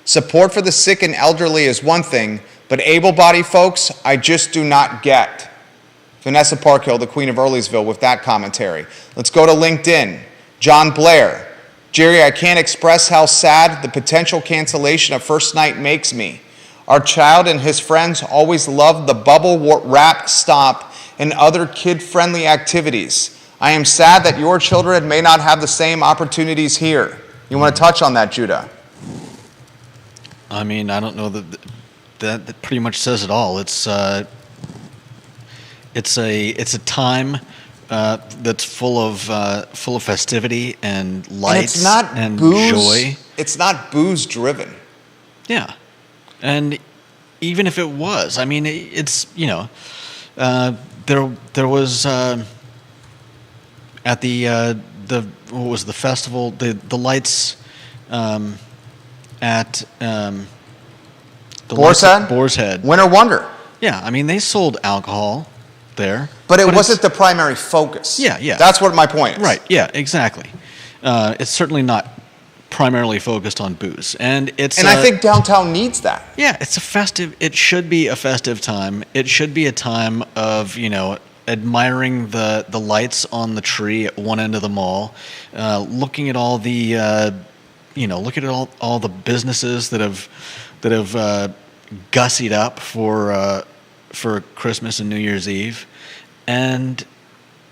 Support for the sick and elderly is one thing, but able-bodied folks, I just do not get. Vanessa Parkhill, the Queen of Earlysville, with that commentary. Let's go to LinkedIn. John Blair. Jerry, I can't express how sad the potential cancellation of First Night makes me. Our child and his friends always loved the bubble wrap stop and other kid-friendly activities. I am sad that your children may not have the same opportunities here. You want to touch on that, Judah? I mean, I don't know that pretty much says it all. It's a time that's full of festivity and lights and joy. It's not booze driven. Yeah, and even if it was, I mean, it's there was at the what was the festival, the lights at Boar's Head. Winter Wonder. Yeah, I mean, they sold alcohol there. But it wasn't the primary focus. Yeah. That's what my point is. Right, yeah, exactly. It's certainly not primarily focused on booze. And I think downtown needs that. Yeah, it should be a festive time. It should be a time of, admiring the lights on the tree at one end of the mall, looking at all the look at all the businesses that have gussied up for Christmas and New Year's Eve, and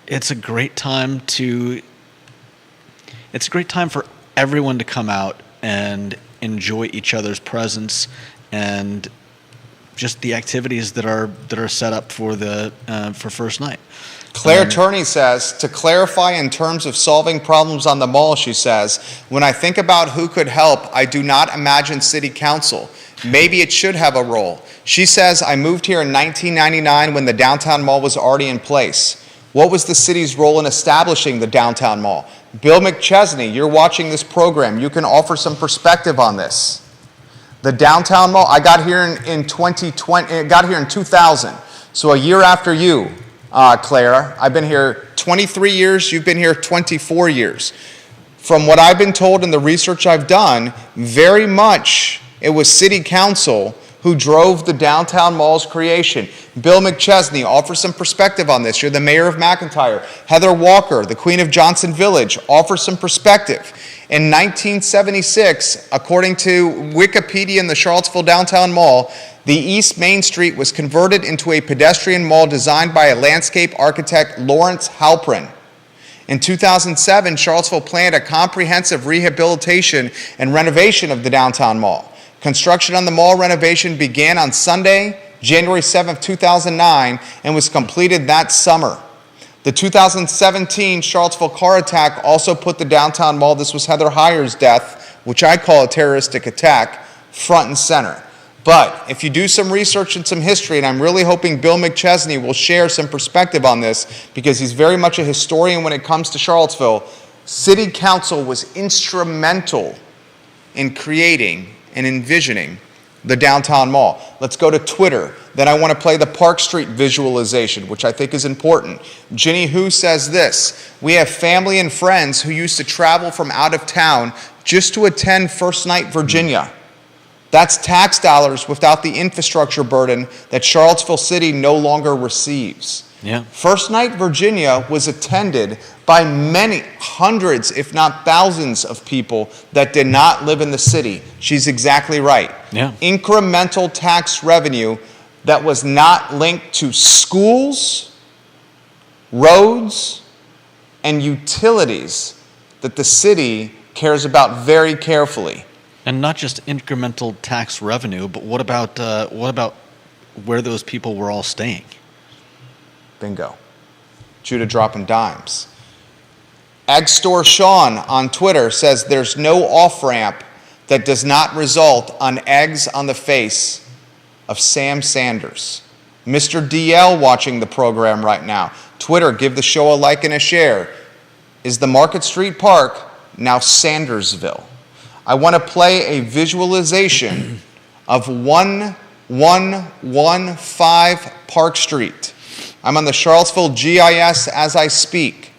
it's a great time for everyone to come out and enjoy each other's presence and just the activities that are set up for for First Night. Claire Turney says, to clarify in terms of solving problems on the mall, she says, when I think about who could help, I do not imagine city council. Maybe it should have a role. She says, I moved here in 1999 when the downtown mall was already in place. What was the city's role in establishing the downtown mall? Bill McChesney, you're watching this program. You can offer some perspective on this. The downtown mall, I got here in 2000, so a year after you. Claire, I've been here 23 years, you've been here 24 years. From what I've been told and the research I've done, very much it was city council who drove the downtown mall's creation. Bill McChesney, offer some perspective on this. You're the mayor of McIntyre. Heather Walker, the Queen of Johnson Village, offer some perspective. In 1976, according to Wikipedia and the Charlottesville Downtown Mall, the East Main Street was converted into a pedestrian mall designed by a landscape architect, Lawrence Halprin. In 2007, Charlottesville planned a comprehensive rehabilitation and renovation of the downtown mall. Construction on the mall renovation began on Sunday, January 7, 2009, and was completed that summer. The 2017 Charlottesville car attack also put the downtown mall, this was Heather Heyer's death, which I call a terroristic attack, front and center. But if you do some research and some history, and I'm really hoping Bill McChesney will share some perspective on this because he's very much a historian when it comes to Charlottesville, City Council was instrumental in creating and envisioning the downtown mall. Let's go to Twitter. Then I want to play the Park Street visualization, which I think is important. Ginny Hu says this, we have family and friends who used to travel from out of town just to attend First Night Virginia. That's tax dollars without the infrastructure burden that Charlottesville City no longer receives. Yeah. First Night Virginia was attended by many hundreds, if not thousands of people that did not live in the city. She's exactly right. Yeah. Incremental tax revenue that was not linked to schools, roads, and utilities that the city cares about very carefully. And not just incremental tax revenue, but what about where those people were all staying? Bingo. Judah dropping dimes. Egg Store Sean on Twitter says there's no off-ramp that does not result on eggs on the face of Sam Sanders. Mr. DL watching the program right now. Twitter, give the show a like and a share. Is the Market Street Park now Sandersville? I want to play a visualization of 1115 Park Street. I'm on the Charlottesville GIS as I speak.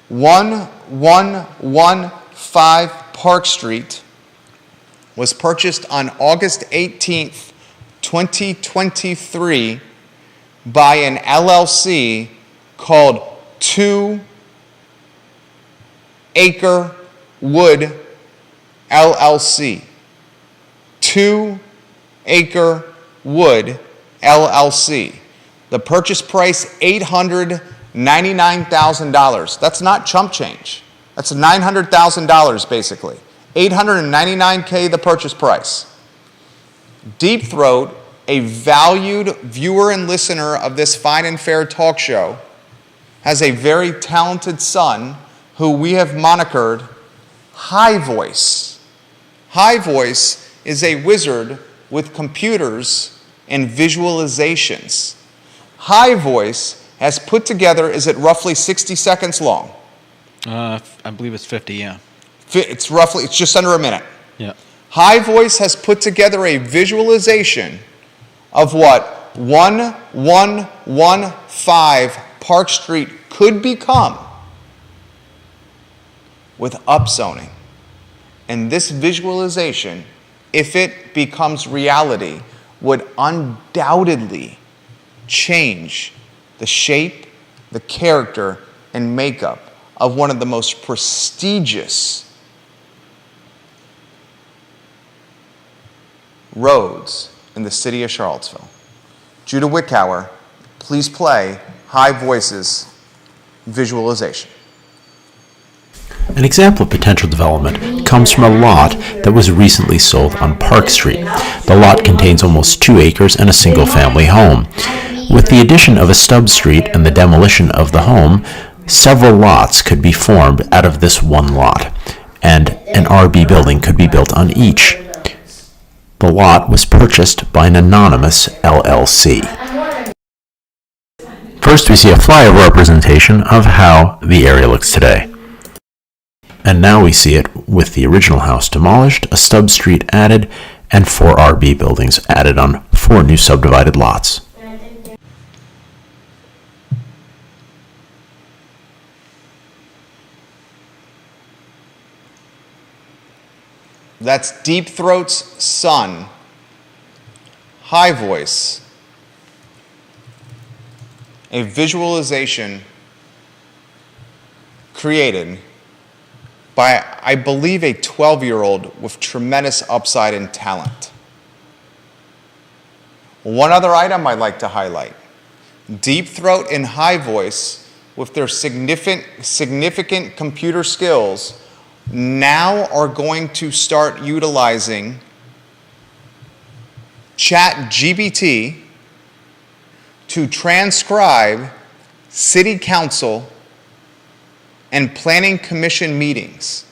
1115 Park Street was purchased on August 18th, 2023 by an LLC called 2 Acre Wood LLC. 2 Acre Wood LLC. The purchase price, $899,000. That's not chump change. That's $900,000 basically. $899K the purchase price. Deep Throat, a valued viewer and listener of this fine and fair talk show, has a very talented son who we have monikered High Voice. High Voice is a wizard with computers and visualizations. High Voice has put together, is it roughly 60 seconds long? I believe it's 50, yeah. It's just under a minute. Yeah. High Voice has put together a visualization of what 1115 Park Street could become with upzoning. And this visualization, if it becomes reality, would undoubtedly change the shape, the character, and makeup of one of the most prestigious roads in the city of Charlottesville. Judah Wickower, please play High Voice's visualization. An example of potential development comes from a lot that was recently sold on Park Street. The lot contains almost 2 acres and a single-family home. With the addition of a stub street and the demolition of the home, several lots could be formed out of this one lot, and an RB building could be built on each. The lot was purchased by an anonymous LLC. First, we see a flyover representation of how the area looks today. And now we see it with the original house demolished, a stub street added, and 4 RB buildings added on 4 new subdivided lots. That's Deep Throat's son, High Voice, a visualization created by, I believe, a 12-year-old with tremendous upside and talent. One other item I'd like to highlight. Deep Throat and High Voice, with their significant computer skills, now are going to start utilizing ChatGPT to transcribe city council and planning commission meetings.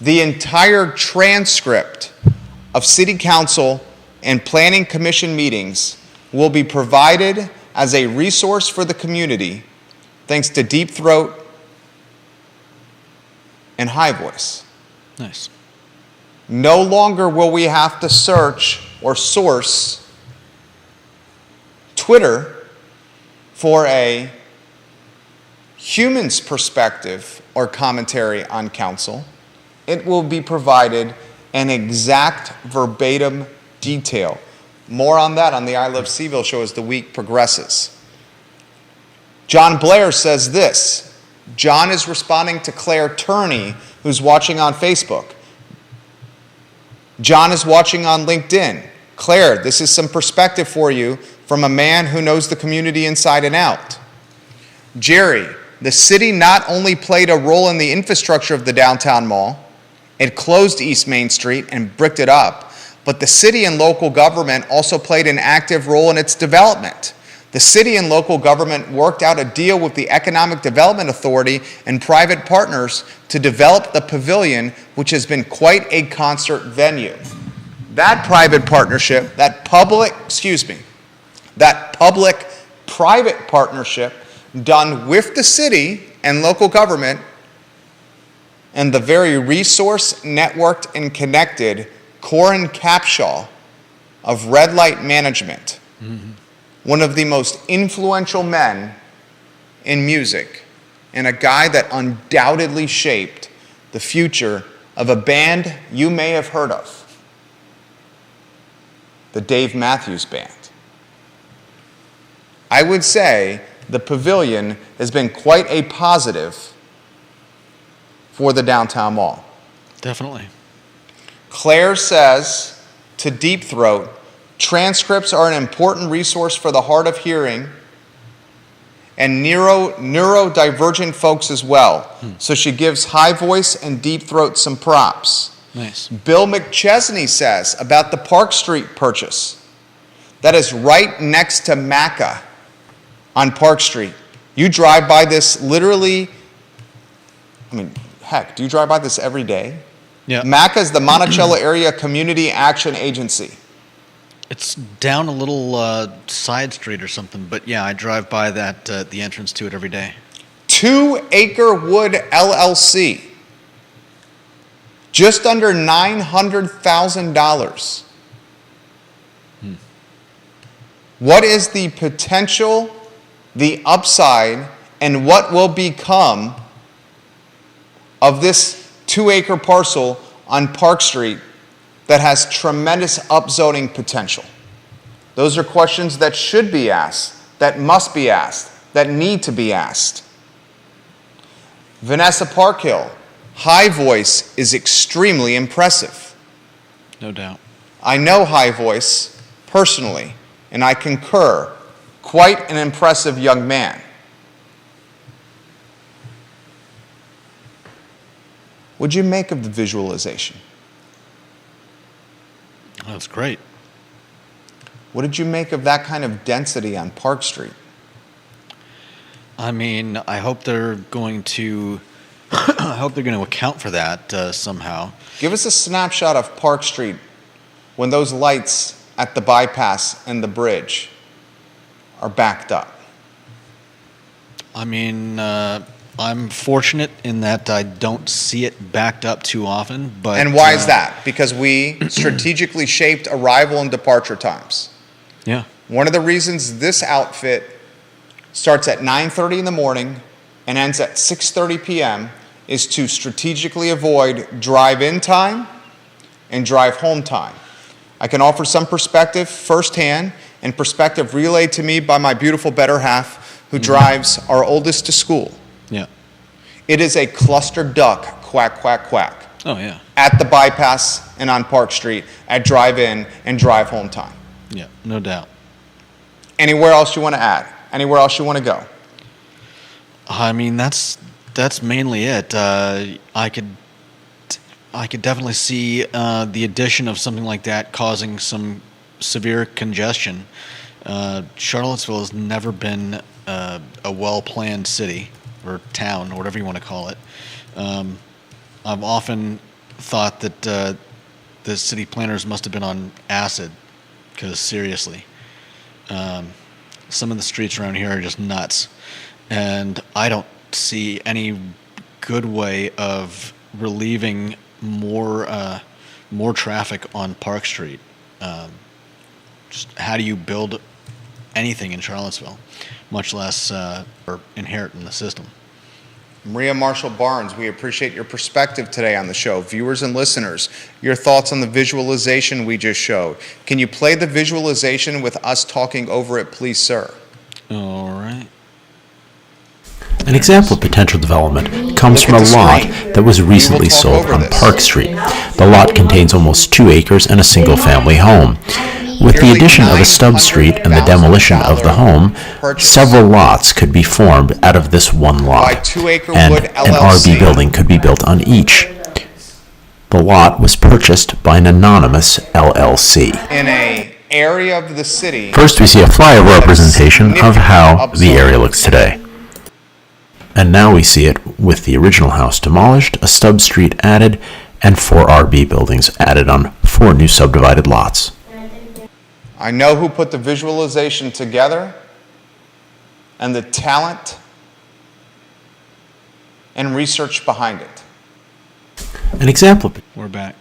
The entire transcript of city council and planning commission meetings will be provided as a resource for the community thanks to Deep Throat and High Voice. Nice. No longer will we have to search or source Twitter for a human's perspective or commentary on council. It will be provided in exact verbatim detail. More on that on the I Love Seville show as the week progresses. John Blair says this. John is responding to Claire Turney, who's watching on Facebook. John is watching on LinkedIn. Claire, this is some perspective for you from a man who knows the community inside and out. Jerry, the city not only played a role in the infrastructure of the downtown mall, it closed East Main Street and bricked it up, but the city and local government also played an active role in its development. The city and local government worked out a deal with the Economic Development Authority and private partners to develop the pavilion, which has been quite a concert venue. That private partnership, that public-private partnership done with the city and local government and the very resource, networked, and connected Corin Capshaw of Red Light Management, one of the most influential men in music, and a guy that undoubtedly shaped the future of a band you may have heard of, the Dave Matthews Band. I would say the pavilion has been quite a positive for the downtown mall. Definitely. Claire says to Deep Throat, transcripts are an important resource for the hard of hearing and neurodivergent folks as well. So she gives High Voice and Deep Throat some props. Nice. Bill McChesney says about the Park Street purchase. That is right next to Macca on Park Street. You drive by this literally, heck, do you drive by this every day? Yeah. Macca is the Monticello Area Community Action Agency. It's down a little side street or something, but yeah, I drive by that, the entrance to it every day. 2 Acre Wood LLC. Just under $900,000. What is the potential, the upside, and what will become of this 2-acre parcel on Park Street that has tremendous upzoning potential? Those are questions that should be asked, that must be asked, that need to be asked. Vanessa Parkhill, High Voice is extremely impressive. No doubt. I know High Voice personally, and I concur. Quite an impressive young man. What'd you make of the visualization? That's great. What did you make of that kind of density on Park Street? I mean, I hope they're going to account for that somehow. Give us a snapshot of Park Street when those lights at the bypass and the bridge are backed up. I mean, I'm fortunate in that I don't see it backed up too often, but... And why is that? Because we strategically shaped arrival and departure times. Yeah. One of the reasons this outfit starts at 9:30 in the morning and ends at 6:30 p.m. is to strategically avoid drive-in time and drive-home time. I can offer some perspective firsthand and perspective relayed to me by my beautiful better half who drives our oldest to school. Yeah. It is a cluster duck, quack, quack, quack, Oh, yeah. at the bypass and on Park Street at drive-in and drive-home time. Yeah, no doubt. Anywhere else you want to add? Anywhere else you want to go? I mean, that's mainly it. I could definitely see the addition of something like that causing some severe congestion. Charlottesville has never been a well-planned city or town or whatever you want to call it. I've often thought that the city planners must have been on acid, because seriously, some of the streets around here are just nuts, and I don't see any good way of relieving more traffic on Park Street. Just how do you build anything in Charlottesville, much less or inherit in the system? Maria Marshall Barnes, we appreciate your perspective today on the show. Viewers and listeners, your thoughts on the visualization we just showed. Can you play the visualization with us talking over it, please, sir? All right. An example of potential development comes Look from at a the lot screen. that was recently talk sold over on this. Park Street. The lot contains almost 2 acres and a single-family home. With the Nearly addition of a stub street and the demolition of the home, purchase. several lots could be formed out of this one lot, By 2 Acre and Wood an LLC. RV building could be built on each. The lot was purchased by an anonymous LLC. In a area of the city. First, we see a flyover representation of how the area looks today. And now we see it with the original house demolished, a stub street added, and 4 RV buildings added on 4 new subdivided lots. I know who put the visualization together and the talent and research behind it. An example of We're back.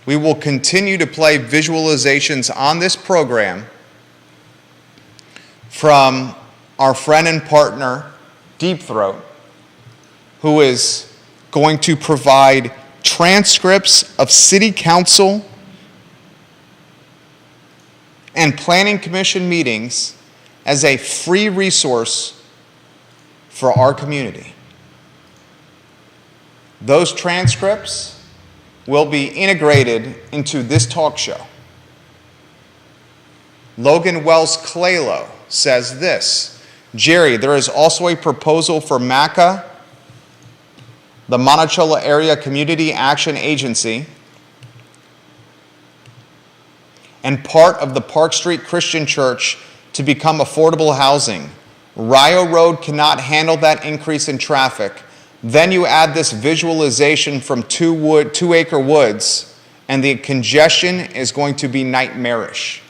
We will continue to play visualizations on this program from our friend and partner, Deep Throat, who is going to provide transcripts of city council and planning commission meetings as a free resource for our community. Those transcripts will be integrated into this talk show. Logan Wells Clalo says this: Jerry, there is also a proposal for MACA, the Monticello Area Community Action Agency, and part of the Park Street Christian Church to become affordable housing. Rio Road cannot handle that increase in traffic. Then you add this visualization from 2 Acre Woods, and the congestion is going to be nightmarish.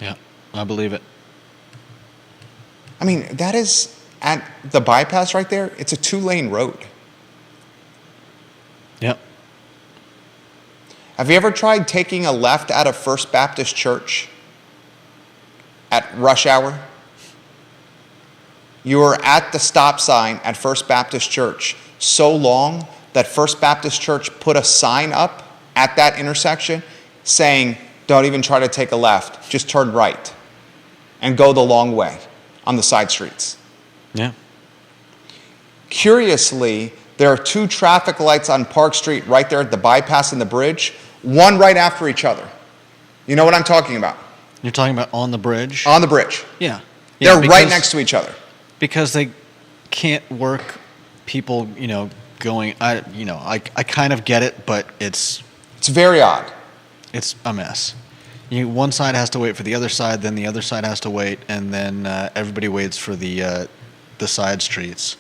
Yeah, I believe it. I mean, that is at the bypass right there. It's a 2-lane road. Yep. Have you ever tried taking a left out of First Baptist Church at rush hour? You are at the stop sign at First Baptist Church so long that First Baptist Church put a sign up at that intersection saying, don't even try to take a left, just turn right and go the long way on the side streets. Yeah. Curiously, there are 2 traffic lights on Park Street right there at the bypass and the bridge, one right after each other. You know what I'm talking about? You're talking about on the bridge? On the bridge. Yeah. They're Yeah, right next to each other. Because they can't work people, going, I kind of get it, but it's very odd. It's a mess. One side has to wait for the other side, then the other side has to wait, and then everybody waits for the side streets.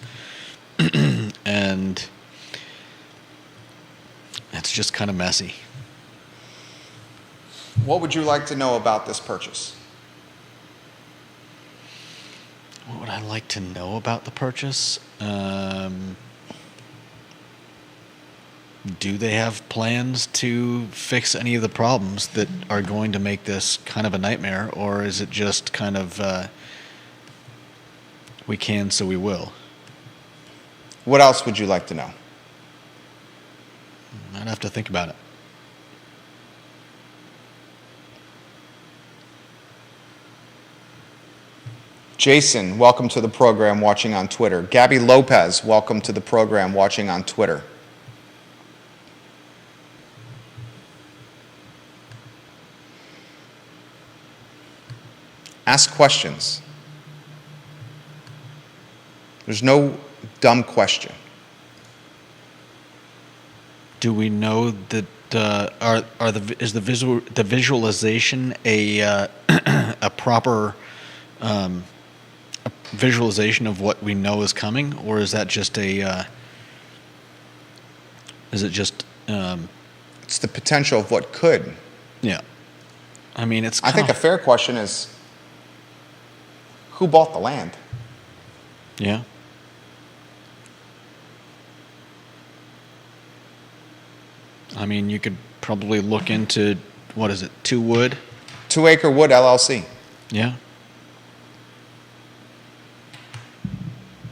And it's just kind of messy. What would you like to know about this purchase? What would I like to know about the purchase? Do they have plans to fix any of the problems that are going to make this kind of a nightmare, or is it just kind of we can, so we will? What else would you like to know? I'd have to think about it. Jason, welcome to the program watching on Twitter. Gabby Lopez, welcome to the program watching on Twitter. Ask questions. There's no dumb question. Do we know that is the visualization a proper a visualization of what we know is coming, or is that just is it just It's the potential of what could. yeah? I mean, it's I think a fair question is, who bought the land? yeah. I mean, you could probably look into, what is it, 2 Wood? 2 Acre Wood LLC. Yeah.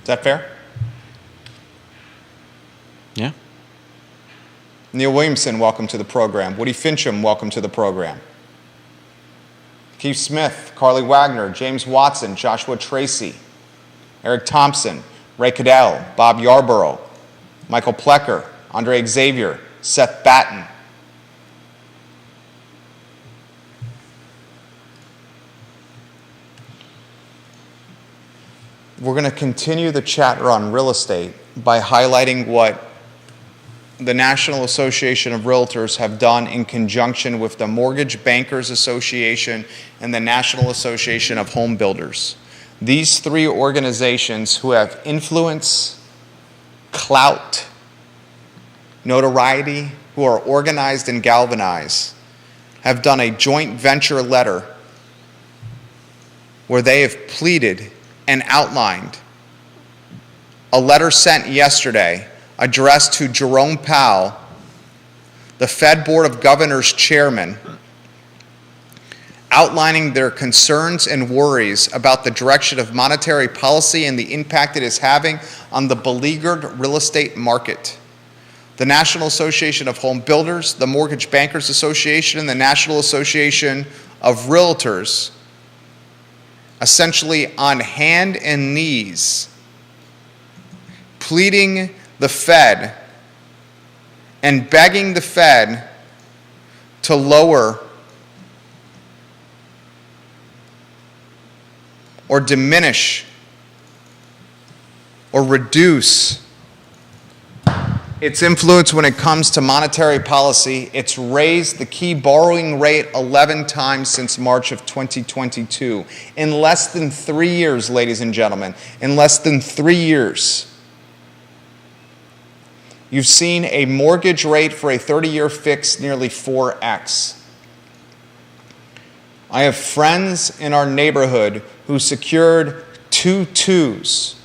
Is that fair? Yeah. Neil Williamson, welcome to the program. Woody Fincham, welcome to the program. Keith Smith, Carly Wagner, James Watson, Joshua Tracy, Eric Thompson, Ray Cadell, Bob Yarborough, Michael Plecker, Andre Xavier, Seth Batten. We're going to continue the chatter on real estate by highlighting what the National Association of Realtors have done in conjunction with the Mortgage Bankers Association and the National Association of Home Builders. These three organizations who have influence, clout, notoriety, who are organized and galvanized, have done a joint venture letter where they have pleaded and outlined a letter sent yesterday addressed to Jerome Powell, the Fed Board of Governors chairman, outlining their concerns and worries about the direction of monetary policy and the impact it is having on the beleaguered real estate market. The National Association of Home Builders, the Mortgage Bankers Association, and the National Association of Realtors, essentially on hand and knees, pleading the Fed and begging the Fed to lower or diminish or reduce its influence when it comes to monetary policy. It's raised the key borrowing rate 11 times since March of 2022. In less than 3 years, ladies and gentlemen, in less than 3 years, you've seen a mortgage rate for a 30-year fix nearly 4x. I have friends in our neighborhood who secured 2 2s,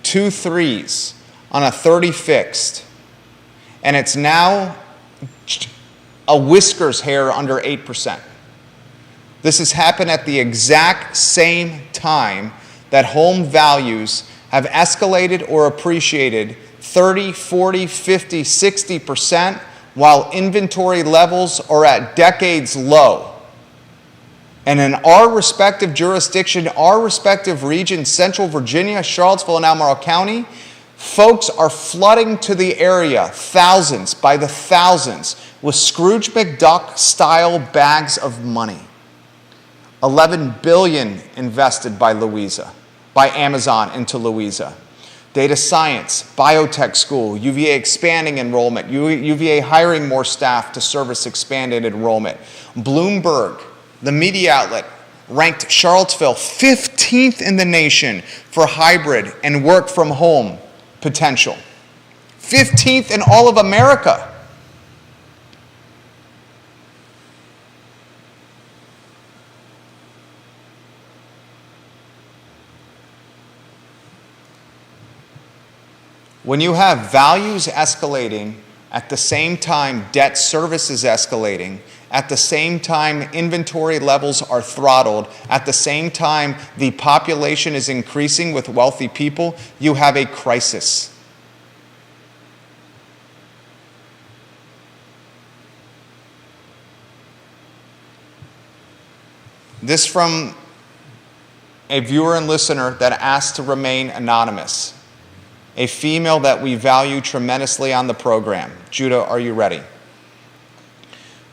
2 3s on a 30 fixed, and it's now a whiskers hair under 8%. This has happened at the exact same time that home values have escalated or appreciated 30, 40, 50, 60%, while inventory levels are at decades low. And in our respective jurisdiction, our respective regions, Central Virginia, Charlottesville, and Albemarle County, folks are flooding to the area, thousands by the thousands, with Scrooge McDuck-style bags of money. $11 billion invested by Amazon into Louisa. Data science, biotech school, UVA expanding enrollment, UVA hiring more staff to service expanded enrollment. Bloomberg, the media outlet, ranked Charlottesville 15th in the nation for hybrid and work from home potential. 15th in all of America. When you have values escalating, at the same time debt service is escalating, at the same time inventory levels are throttled, at the same time the population is increasing with wealthy people, you have a crisis. This from a viewer and listener that asked to remain anonymous. A female that we value tremendously on the program. Judah, are you ready?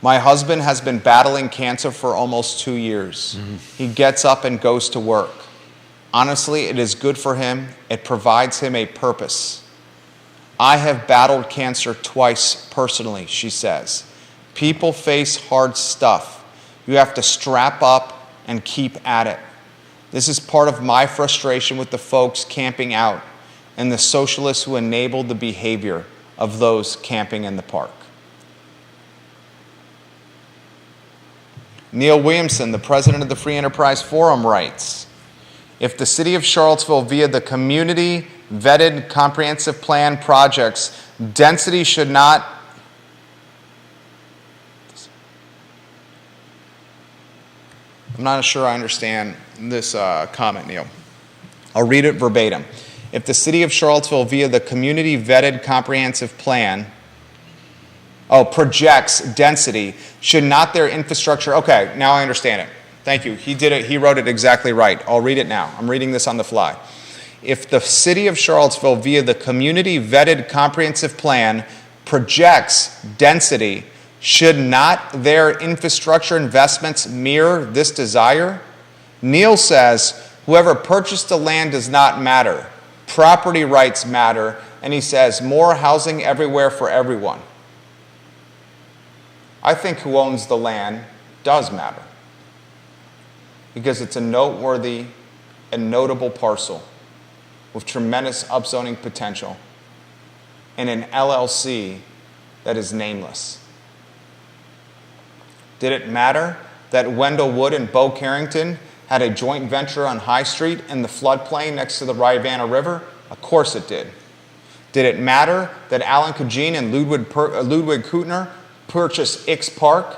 My husband has been battling cancer for almost 2 years. He gets up and goes to work. Honestly, it is good for him. It provides him a purpose. I have battled cancer twice personally, she says. People face hard stuff. You have to strap up and keep at it. This is part of my frustration with the folks camping out and the socialists who enabled the behavior of those camping in the park. Neil Williamson, the president of the Free Enterprise Forum, writes, if the city of Charlottesville, via the community vetted comprehensive plan projects, density should not I'm not sure I understand this comment, Neil. I'll read it verbatim. If the city of Charlottesville, via the community vetted comprehensive plan, projects density, should not their infrastructure, okay, now I understand it. Thank you. He did it, he wrote it exactly right. I'll read it now. I'm reading this on the fly. if the city of Charlottesville, via the community vetted comprehensive plan, projects density, should not their infrastructure investments mirror this desire? Neil says, whoever purchased the land does not matter. Property rights matter. And he says, more housing everywhere for everyone. I think who owns the land does matter, because it's a noteworthy and notable parcel with tremendous upzoning potential and an LLC that is nameless. Did it matter that Wendell Wood and Bo Carrington had a joint venture on High Street in the floodplain next to the Rivanna River? Of course it did. Did it matter that Alan Kajin and Ludwig Kutner purchased Ix Park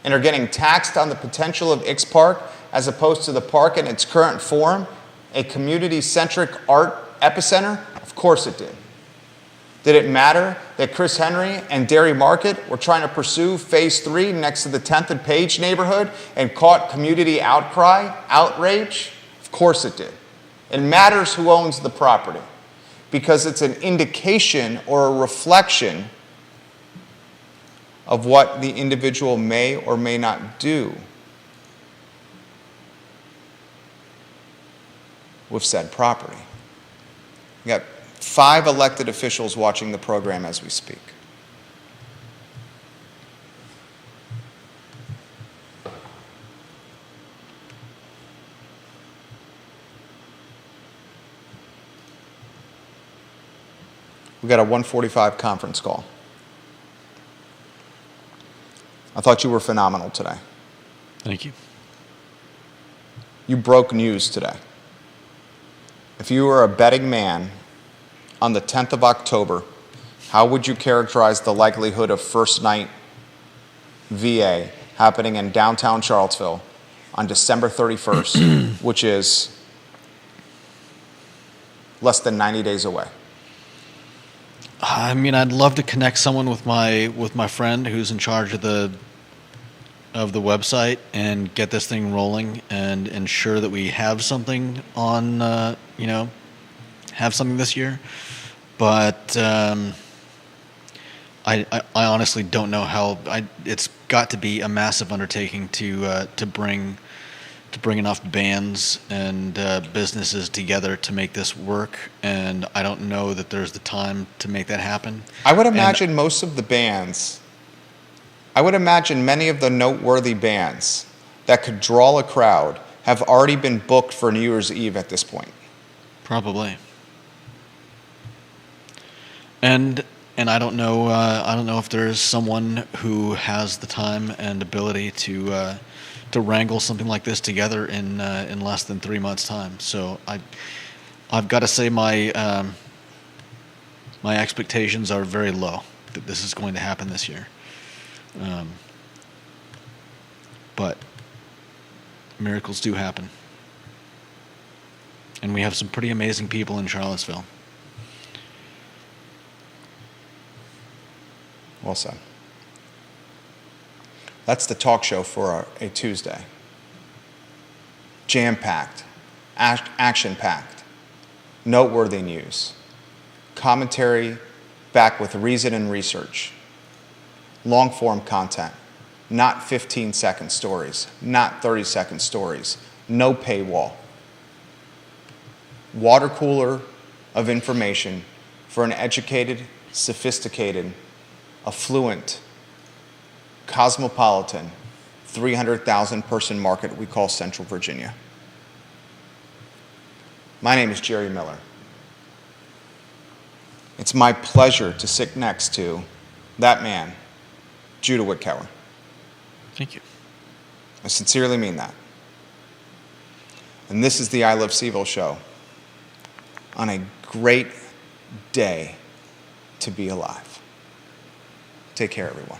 and are getting taxed on the potential of Ix Park as opposed to the park in its current form, a community-centric art epicenter? Of course it did. Did it matter that Chris Henry and Dairy Market were trying to pursue Phase 3 next to the 10th and Page neighborhood and caught community outcry, outrage? Of course it did. It matters who owns the property, because it's an indication or a reflection of what the individual may or may not do with said property. We got 5 elected officials watching the program as we speak. We got a 1:45 conference call. I thought you were phenomenal today. Thank you. You broke news today. If you were a betting man on the 10th of October, how would you characterize the likelihood of First Night VA happening in downtown Charlottesville on December 31st, which is less than 90 days away? I mean, I'd love to connect someone with my friend who's in charge of the website and get this thing rolling and ensure that we have something on, have something this year. But I honestly don't know how. It's got to be a massive undertaking to bring enough bands and businesses together to make this work, and I don't know that there's the time to make that happen. I would imagine most of the bands, I would imagine many of the noteworthy bands that could draw a crowd have already been booked for New Year's Eve at this point. Probably. And I don't know. I don't know if there's someone who has the time and ability to wrangle something like this together in less than 3 months' time. So I've got to say my expectations are very low that this is going to happen this year. But miracles do happen, and we have some pretty amazing people in Charlottesville. Well said. That's the talk show for a Tuesday. Jam-packed, action-packed, noteworthy news, commentary backed with reason and research, long-form content, not 15-second stories, not 30-second stories, no paywall. Water cooler of information for an educated, sophisticated, affluent, cosmopolitan, 300,000 person market we call Central Virginia. My name is Jerry Miller. It's my pleasure to sit next to that man, Judah Wickower. Thank you. I sincerely mean that. And this is the I Love Seville show on a great day to be alive. Take care, everyone.